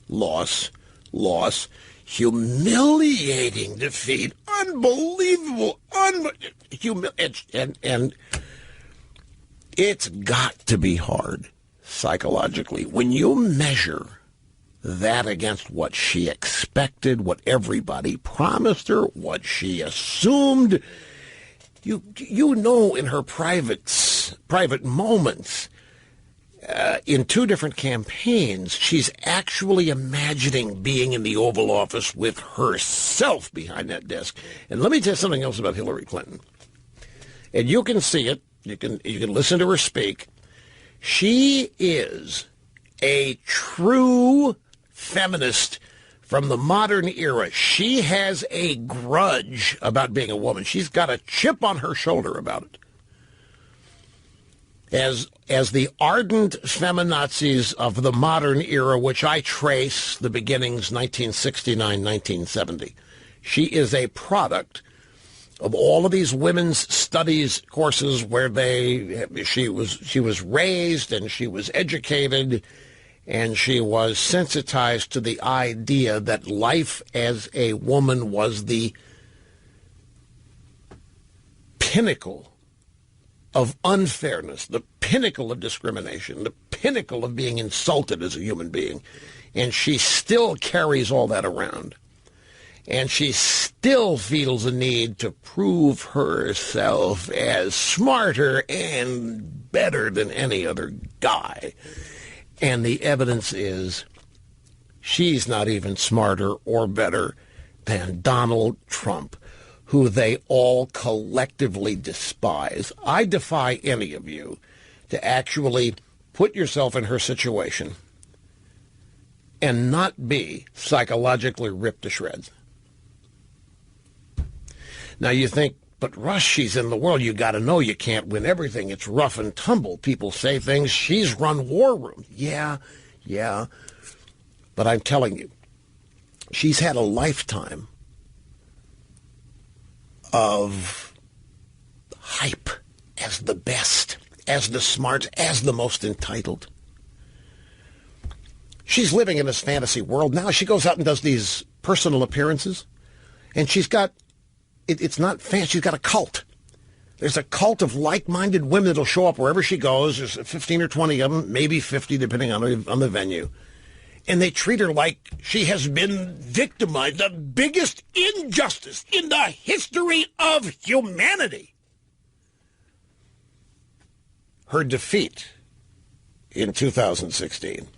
loss, loss, humiliating defeat, unbelievable, and it's got to be hard psychologically when you measure that against what she expected, what everybody promised her, what she assumed. You know, in her private moments, in 2 different campaigns, she's actually imagining being in the Oval Office with herself behind that desk. And let me tell you something else about Hillary Clinton. And you can see it. You can listen to her speak. She is a true feminist from the modern era. She has a grudge about being a woman. She's got a chip on her shoulder about it. As the ardent feminazis of the modern era, which I trace the beginnings 1969, 1970, she is a product of all of these women's studies courses where she was raised and she was educated and she was sensitized to the idea that life as a woman was the pinnacle of unfairness, the pinnacle of discrimination, the pinnacle of being insulted as a human being. And she still carries all that around. And she still feels a need to prove herself as smarter and better than any other guy. And the evidence is she's not even smarter or better than Donald Trump, who they all collectively despise. I defy any of you to actually put yourself in her situation and not be psychologically ripped to shreds. Now you think, but Rush, she's in the world. You got to know you can't win everything. It's rough and tumble. People say things. She's run war rooms. Yeah. But I'm telling you, she's had a lifetime of hype as the best, as the smart, as the most entitled. She's living in this fantasy world. Now she goes out and does these personal appearances, and she's got, it's not fancy, she's got a cult. There's a cult of like-minded women that'll show up wherever she goes. There's 15 or 20 of them, maybe 50, depending on the venue. And they treat her like she has been victimized, the biggest injustice in the history of humanity. Her defeat in 2016.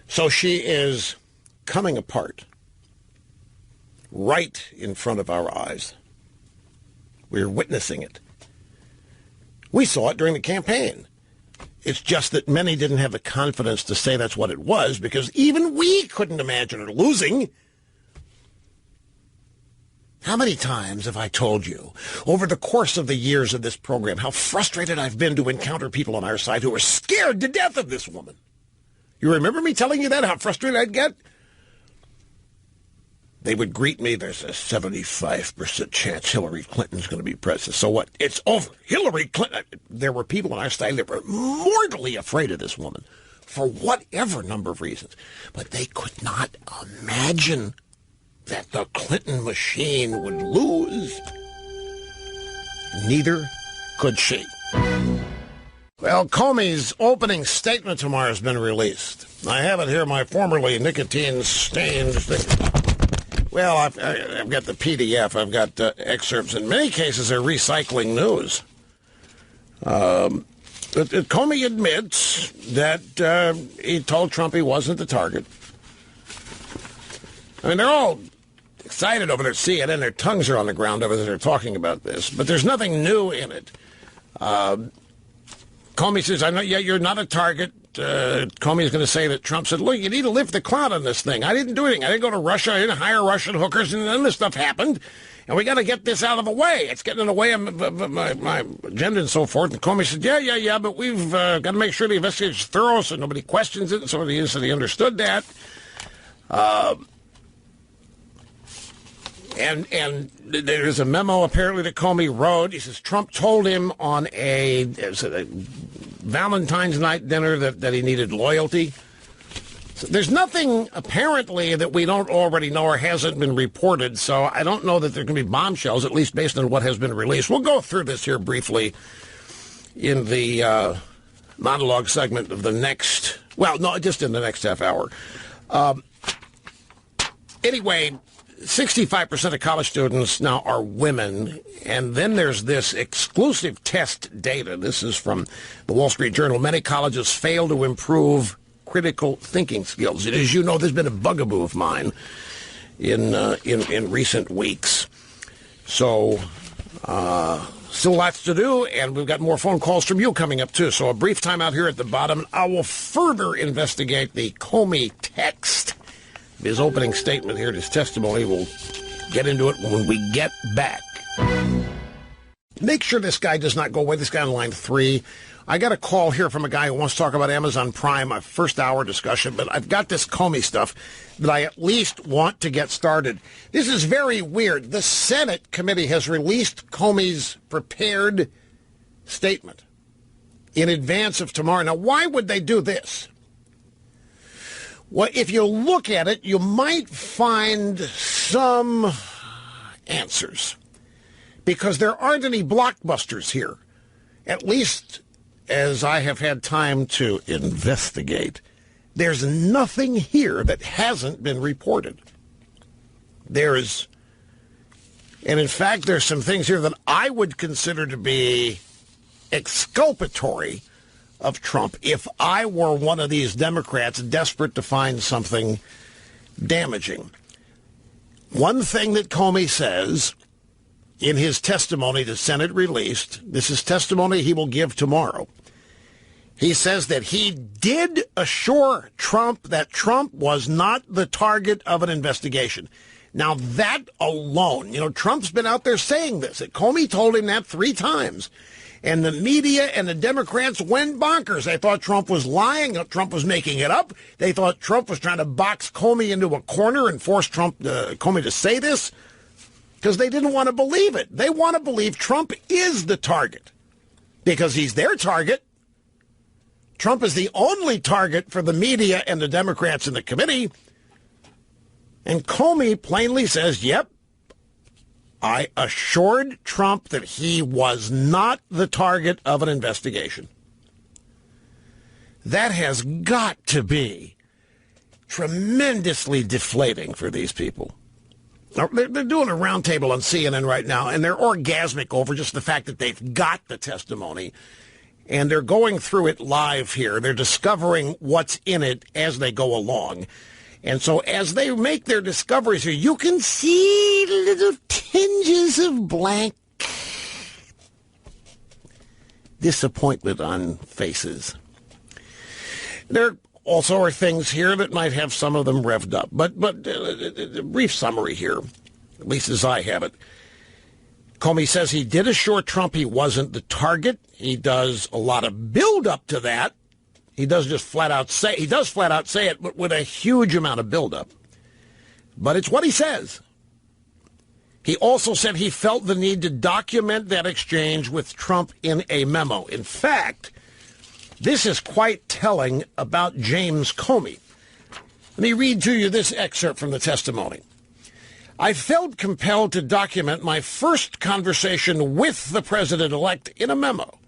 So she is coming apart right in front of our eyes. We're witnessing it. We saw it during the campaign. It's just that many didn't have the confidence to say that's what it was, because even we couldn't imagine her losing. How many times have I told you over the course of the years of this program how frustrated I've been to encounter people on our side who are scared to death of this woman? You remember me telling you that, how frustrated I'd get? They would greet me, there's a 75% chance Hillary Clinton's going to be president. So what? It's over. Hillary Clinton. There were people on our side that were mortally afraid of this woman for whatever number of reasons. But they could not imagine that the Clinton machine would lose. Neither could she. Well, Comey's opening statement tomorrow has been released. I have it here, my formerly nicotine-stained... Well, I've got the PDF. I've got excerpts. In many cases, they're recycling news. Comey admits that he told Trump he wasn't the target. I mean, they're all excited over there at CNN. Their tongues are on the ground over there. They're talking about this. But there's nothing new in it. Comey says, I know, yeah, you're not a target. Comey's going to say that Trump said, look, you need to lift the clout on this thing. I didn't do anything. I didn't go to Russia. I didn't hire Russian hookers, and none of this stuff happened. And we got to get this out of the way. It's getting in the way of my agenda and so forth. And Comey said, yeah, but we've got to make sure the investigation is thorough so nobody questions it. So he said he understood that. And there's a memo apparently that Comey wrote. He says Trump told him on a Valentine's night dinner that he needed loyalty. So there's nothing apparently that we don't already know or hasn't been reported. So I don't know that there can be bombshells, at least based on what has been released. We'll go through this here briefly in the monologue segment of the next, well, no, just in the next half hour. Anyway, 65% of college students now are women, and then there's this exclusive test data. This is from the Wall Street Journal. Many colleges fail to improve critical thinking skills. And as you know, there's been a bugaboo of mine in recent weeks. So still lots to do, and we've got more phone calls from you coming up, too. So a brief time out here at the bottom. I will further investigate the Comey text. His opening statement here, his testimony, we'll get into it when we get back. Make sure this guy does not go away. This guy on line 3 I got a call here from a guy who wants to talk about Amazon Prime, a first-hour discussion, but I've got this Comey stuff that I at least want to get started. This is very weird. The Senate committee has released Comey's prepared statement in advance of tomorrow. Now, why would they do this? Well, if you look at it, you might find some answers, because there aren't any blockbusters here, at least as I have had time to investigate. There's nothing here that hasn't been reported. And in fact, there's some things here that I would consider to be exculpatory of Trump if I were one of these Democrats desperate to find something damaging. One thing that Comey says in his testimony the Senate released, this is testimony he will give tomorrow, he says that he did assure Trump that Trump was not the target of an investigation. Now, that alone, Trump's been out there saying this. Comey told him that 3 times. And the media and the Democrats went bonkers. They thought Trump was lying. Trump was making it up. They thought Trump was trying to box Comey into a corner and force Comey to say this, because they didn't want to believe it. They want to believe Trump is the target because he's their target. Trump is the only target for the media and the Democrats in the committee. And Comey plainly says, yep, I assured Trump that he was not the target of an investigation. That has got to be tremendously deflating for these people. They're doing a roundtable on CNN right now, and they're orgasmic over just the fact that they've got the testimony, and they're going through it live here. They're discovering what's in it as they go along. And so as they make their discoveries here, you can see little tinges of blank disappointment on faces. There also are things here that might have some of them revved up. But a brief summary here, at least as I have it. Comey says he did assure Trump he wasn't the target. He does a lot of build-up to that. He does flat out say it, but with a huge amount of buildup. But it's what he says. He also said he felt the need to document that exchange with Trump in a memo. In fact, this is quite telling about James Comey. Let me read to you this excerpt from the testimony. I felt compelled to document my first conversation with the president-elect in a memo.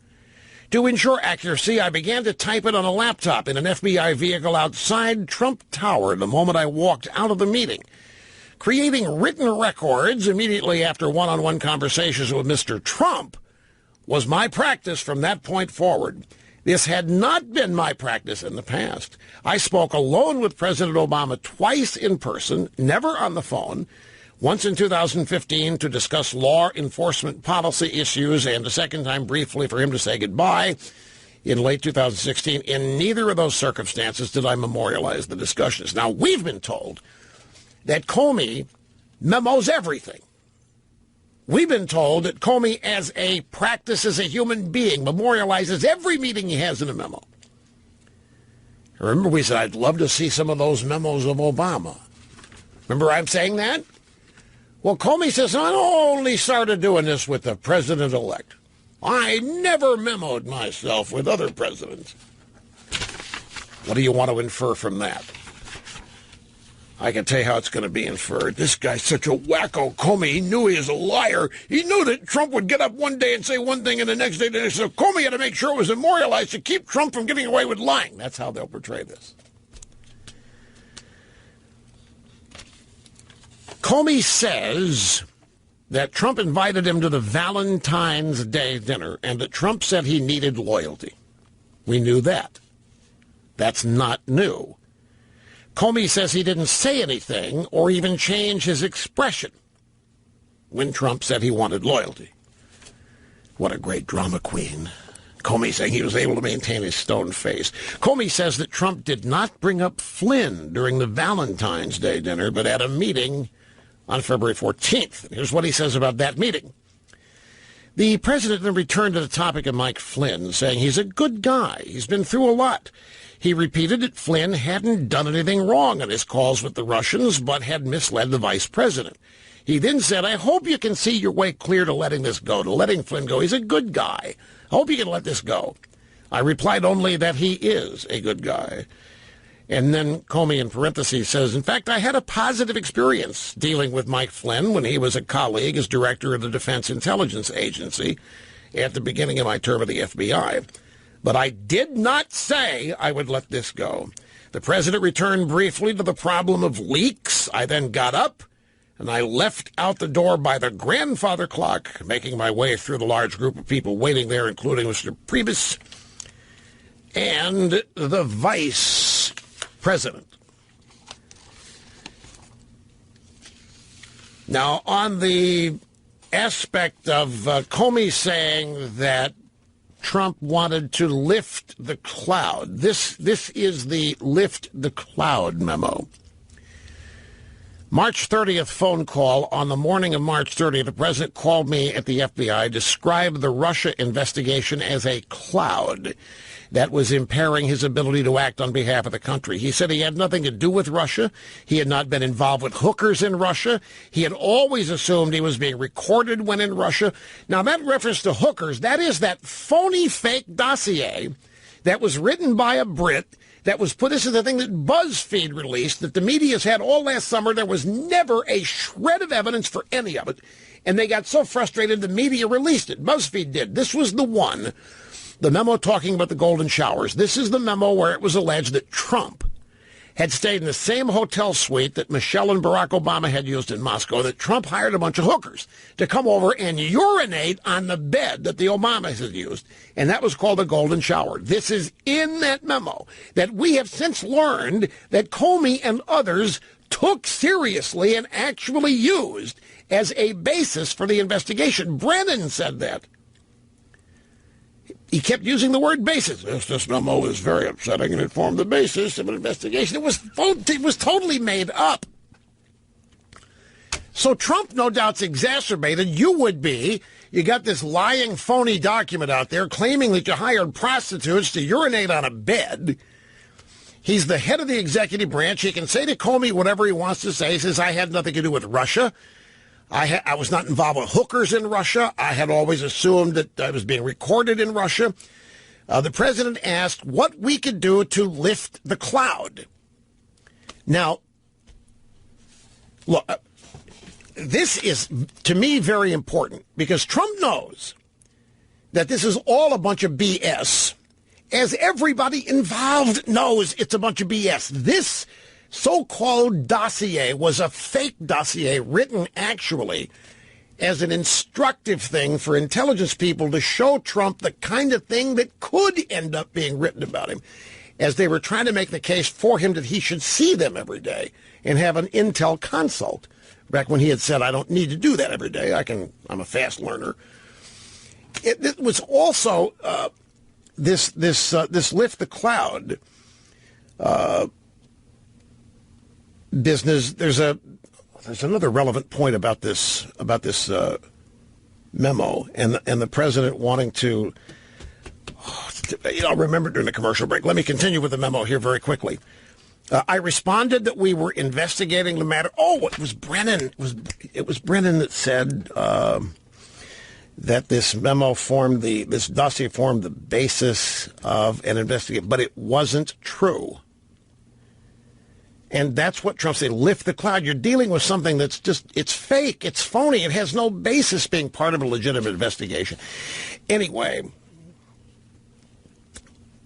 To ensure accuracy, I began to type it on a laptop in an FBI vehicle outside Trump Tower the moment I walked out of the meeting. Creating written records immediately after one-on-one conversations with Mr. Trump was my practice from that point forward. This had not been my practice in the past. I spoke alone with President Obama twice in person, never on the phone, once in 2015 to discuss law enforcement policy issues, and a second time briefly for him to say goodbye in late 2016. In neither of those circumstances did I memorialize the discussions. Now, we've been told that Comey memos everything. We've been told that Comey, as a practice as a human being, memorializes every meeting he has in a memo. Remember, we said, I'd love to see some of those memos of Obama. Remember I'm saying that? Well, Comey says, I only started doing this with the president-elect. I never memoed myself with other presidents. What do you want to infer from that? I can tell you how it's going to be inferred. This guy's such a wacko, Comey. He knew he was a liar. He knew that Trump would get up one day and say one thing and the next day the next. So Comey had to make sure it was memorialized to keep Trump from getting away with lying. That's how they'll portray this. Comey says that Trump invited him to the Valentine's Day dinner and that Trump said he needed loyalty. We knew that. That's not new. Comey says he didn't say anything or even change his expression when Trump said he wanted loyalty. What a great drama queen. Comey saying he was able to maintain his stone face. Comey says that Trump did not bring up Flynn during the Valentine's Day dinner, but at a meeting on February 14th. Here's what he says about that meeting. The president then returned to the topic of Mike Flynn, saying he's a good guy. He's been through a lot. He repeated that Flynn hadn't done anything wrong on his calls with the Russians, but had misled the vice president. He then said, I hope you can see your way clear to letting this go, to letting Flynn go. He's a good guy. I hope you can let this go. I replied only that he is a good guy. And then Comey, in parentheses, says, in fact, I had a positive experience dealing with Mike Flynn when he was a colleague as director of the Defense Intelligence Agency at the beginning of my term at the FBI. But I did not say I would let this go. The president returned briefly to the problem of leaks. I then got up and I left out the door by the grandfather clock, making my way through the large group of people waiting there, including Mr. Priebus and the vice president. Now, on the aspect of Comey saying that Trump wanted to lift the cloud, this is the lift the cloud memo. March 30th phone call. On the morning of March 30th, the president called me at the FBI, described the Russia investigation as a cloud that was impairing his ability to act on behalf of the country. He said he had nothing to do with Russia. He had not been involved with hookers in Russia. He had always assumed he was being recorded when in Russia. Now, that reference to hookers, that is that phony fake dossier that was written by a Brit that was put, this is the thing that BuzzFeed released, that the media's had all last summer. There was never a shred of evidence for any of it. And they got so frustrated the media released it. BuzzFeed did. This was the one. The memo talking about the golden showers. This is the memo where it was alleged that Trump had stayed in the same hotel suite that Michelle and Barack Obama had used in Moscow, that Trump hired a bunch of hookers to come over and urinate on the bed that the Obamas had used. And that was called a golden shower. This is in that memo that we have since learned that Comey and others took seriously and actually used as a basis for the investigation. Brennan said that. He kept using the word basis. This memo is very upsetting and it formed the basis of an investigation. It was totally made up. So Trump, no doubt's exacerbated. You would be. You got this lying, phony document out there claiming that you hired prostitutes to urinate on a bed. He's the head of the executive branch. He can say to Comey whatever he wants to say. He says, I had nothing to do with Russia. I was not involved with hookers in Russia. I had always assumed that I was being recorded in Russia. The president asked what we could do to lift the cloud. Now, look, this is, to me, very important because Trump knows that this is all a bunch of BS, as everybody involved knows it's a bunch of BS. This so-called dossier was a fake dossier written actually as an instructive thing for intelligence people to show Trump the kind of thing that could end up being written about him, as they were trying to make the case for him that he should see them every day and have an intel consult. Back when he had said, I don't need to do that every day. I'm a fast learner. It was also this lift the cloud business. There's another relevant point about this memo and the president wanting to. I'll remember during the commercial break. Let me continue with the memo here very quickly. I responded that we were investigating the matter. Oh, it was Brennan. It was Brennan that said that this memo this dossier formed the basis of an investigation, but it wasn't true. And that's what Trump said, lift the cloud. You're dealing with something that's it's fake, it's phony, it has no basis being part of a legitimate investigation. Anyway,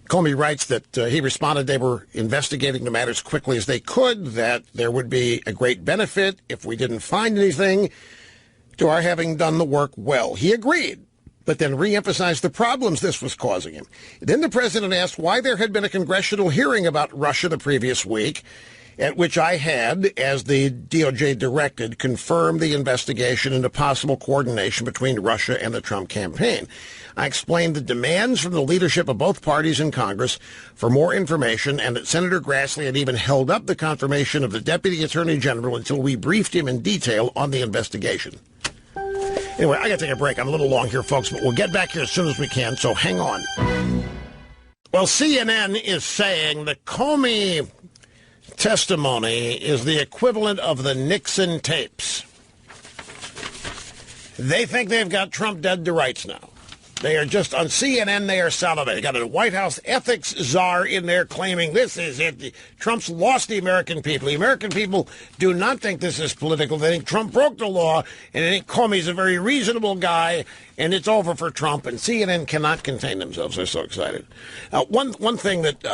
Comey writes that he responded they were investigating the matter as quickly as they could, that there would be a great benefit if we didn't find anything to our having done the work well. He agreed, but then re-emphasized the problems this was causing him. Then the president asked why there had been a congressional hearing about Russia the previous week, at which I had, as the DOJ directed, confirmed the investigation into possible coordination between Russia and the Trump campaign. I explained the demands from the leadership of both parties in Congress for more information, and that Senator Grassley had even held up the confirmation of the Deputy Attorney General until we briefed him in detail on the investigation. Anyway, I got to take a break. I'm a little long here, folks, but we'll get back here as soon as we can, so hang on. Well, CNN is saying the Comey testimony is the equivalent of the Nixon tapes. They think they've got Trump dead to rights now. They are just, on CNN, they are salivating. They got a White House ethics czar in there claiming this is it. Trump's lost the American people. The American people do not think this is political. They think Trump broke the law, and they think Comey's a very reasonable guy, and it's over for Trump. And CNN cannot contain themselves. They're so excited. One thing that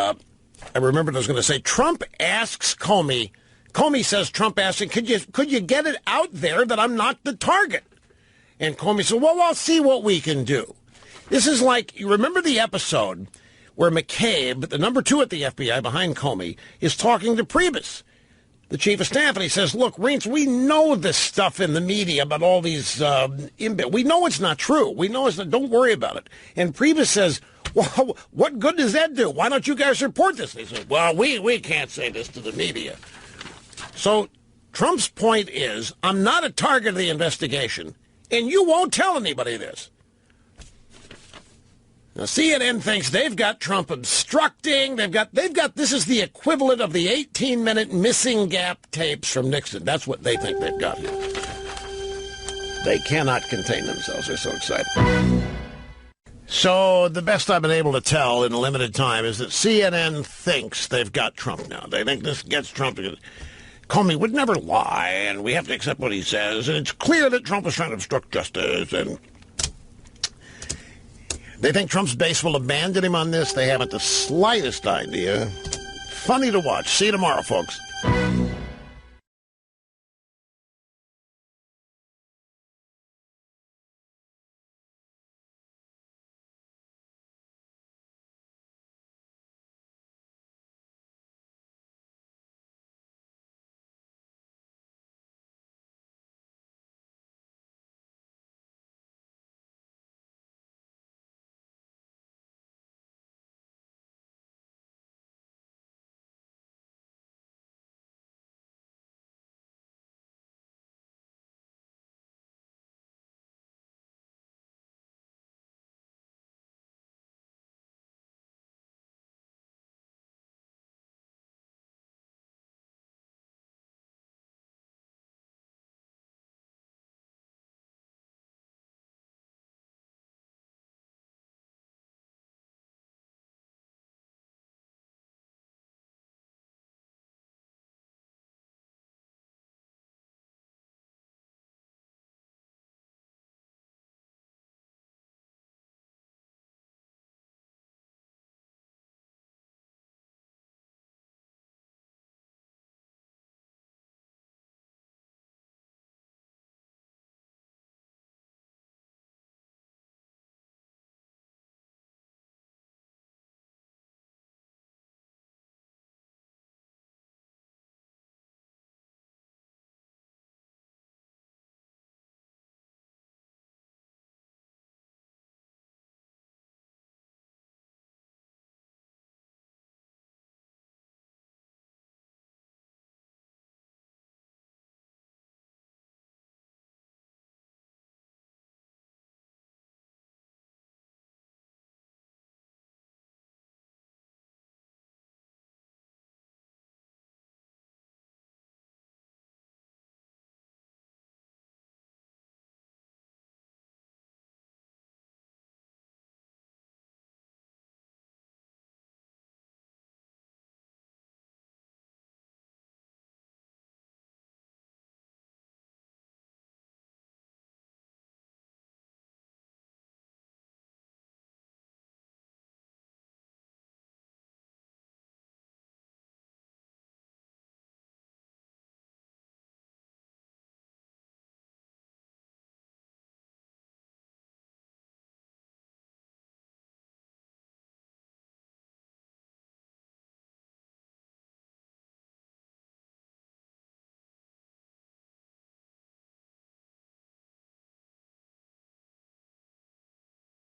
I remembered I was going to say, Trump asks Comey says, Trump asked him, could you get it out there that I'm not the target? And Comey said, well, I'll see what we can do. This is like, you remember the episode where McCabe, the number 2 at the FBI behind Comey, is talking to Priebus, the chief of staff, and he says, look, Reince, we know this stuff in the media about all these, we know it's not true. We know it's not, don't worry about it. And Priebus says, well, what good does that do? Why don't you guys report this? And he says, well, we can't say this to the media. So Trump's point is, I'm not a target of the investigation, and you won't tell anybody this. Now, CNN thinks they've got Trump obstructing. They've got. This is the equivalent of the 18-minute missing gap tapes from Nixon. That's what they think they've got here. They cannot contain themselves. They're so excited. So the best I've been able to tell in a limited time is that CNN thinks they've got Trump now. They think this gets Trump. Comey would never lie, and we have to accept what he says. And it's clear that Trump is trying to obstruct justice, and they think Trump's base will abandon him on this. They haven't the slightest idea. Funny to watch. See you tomorrow, folks.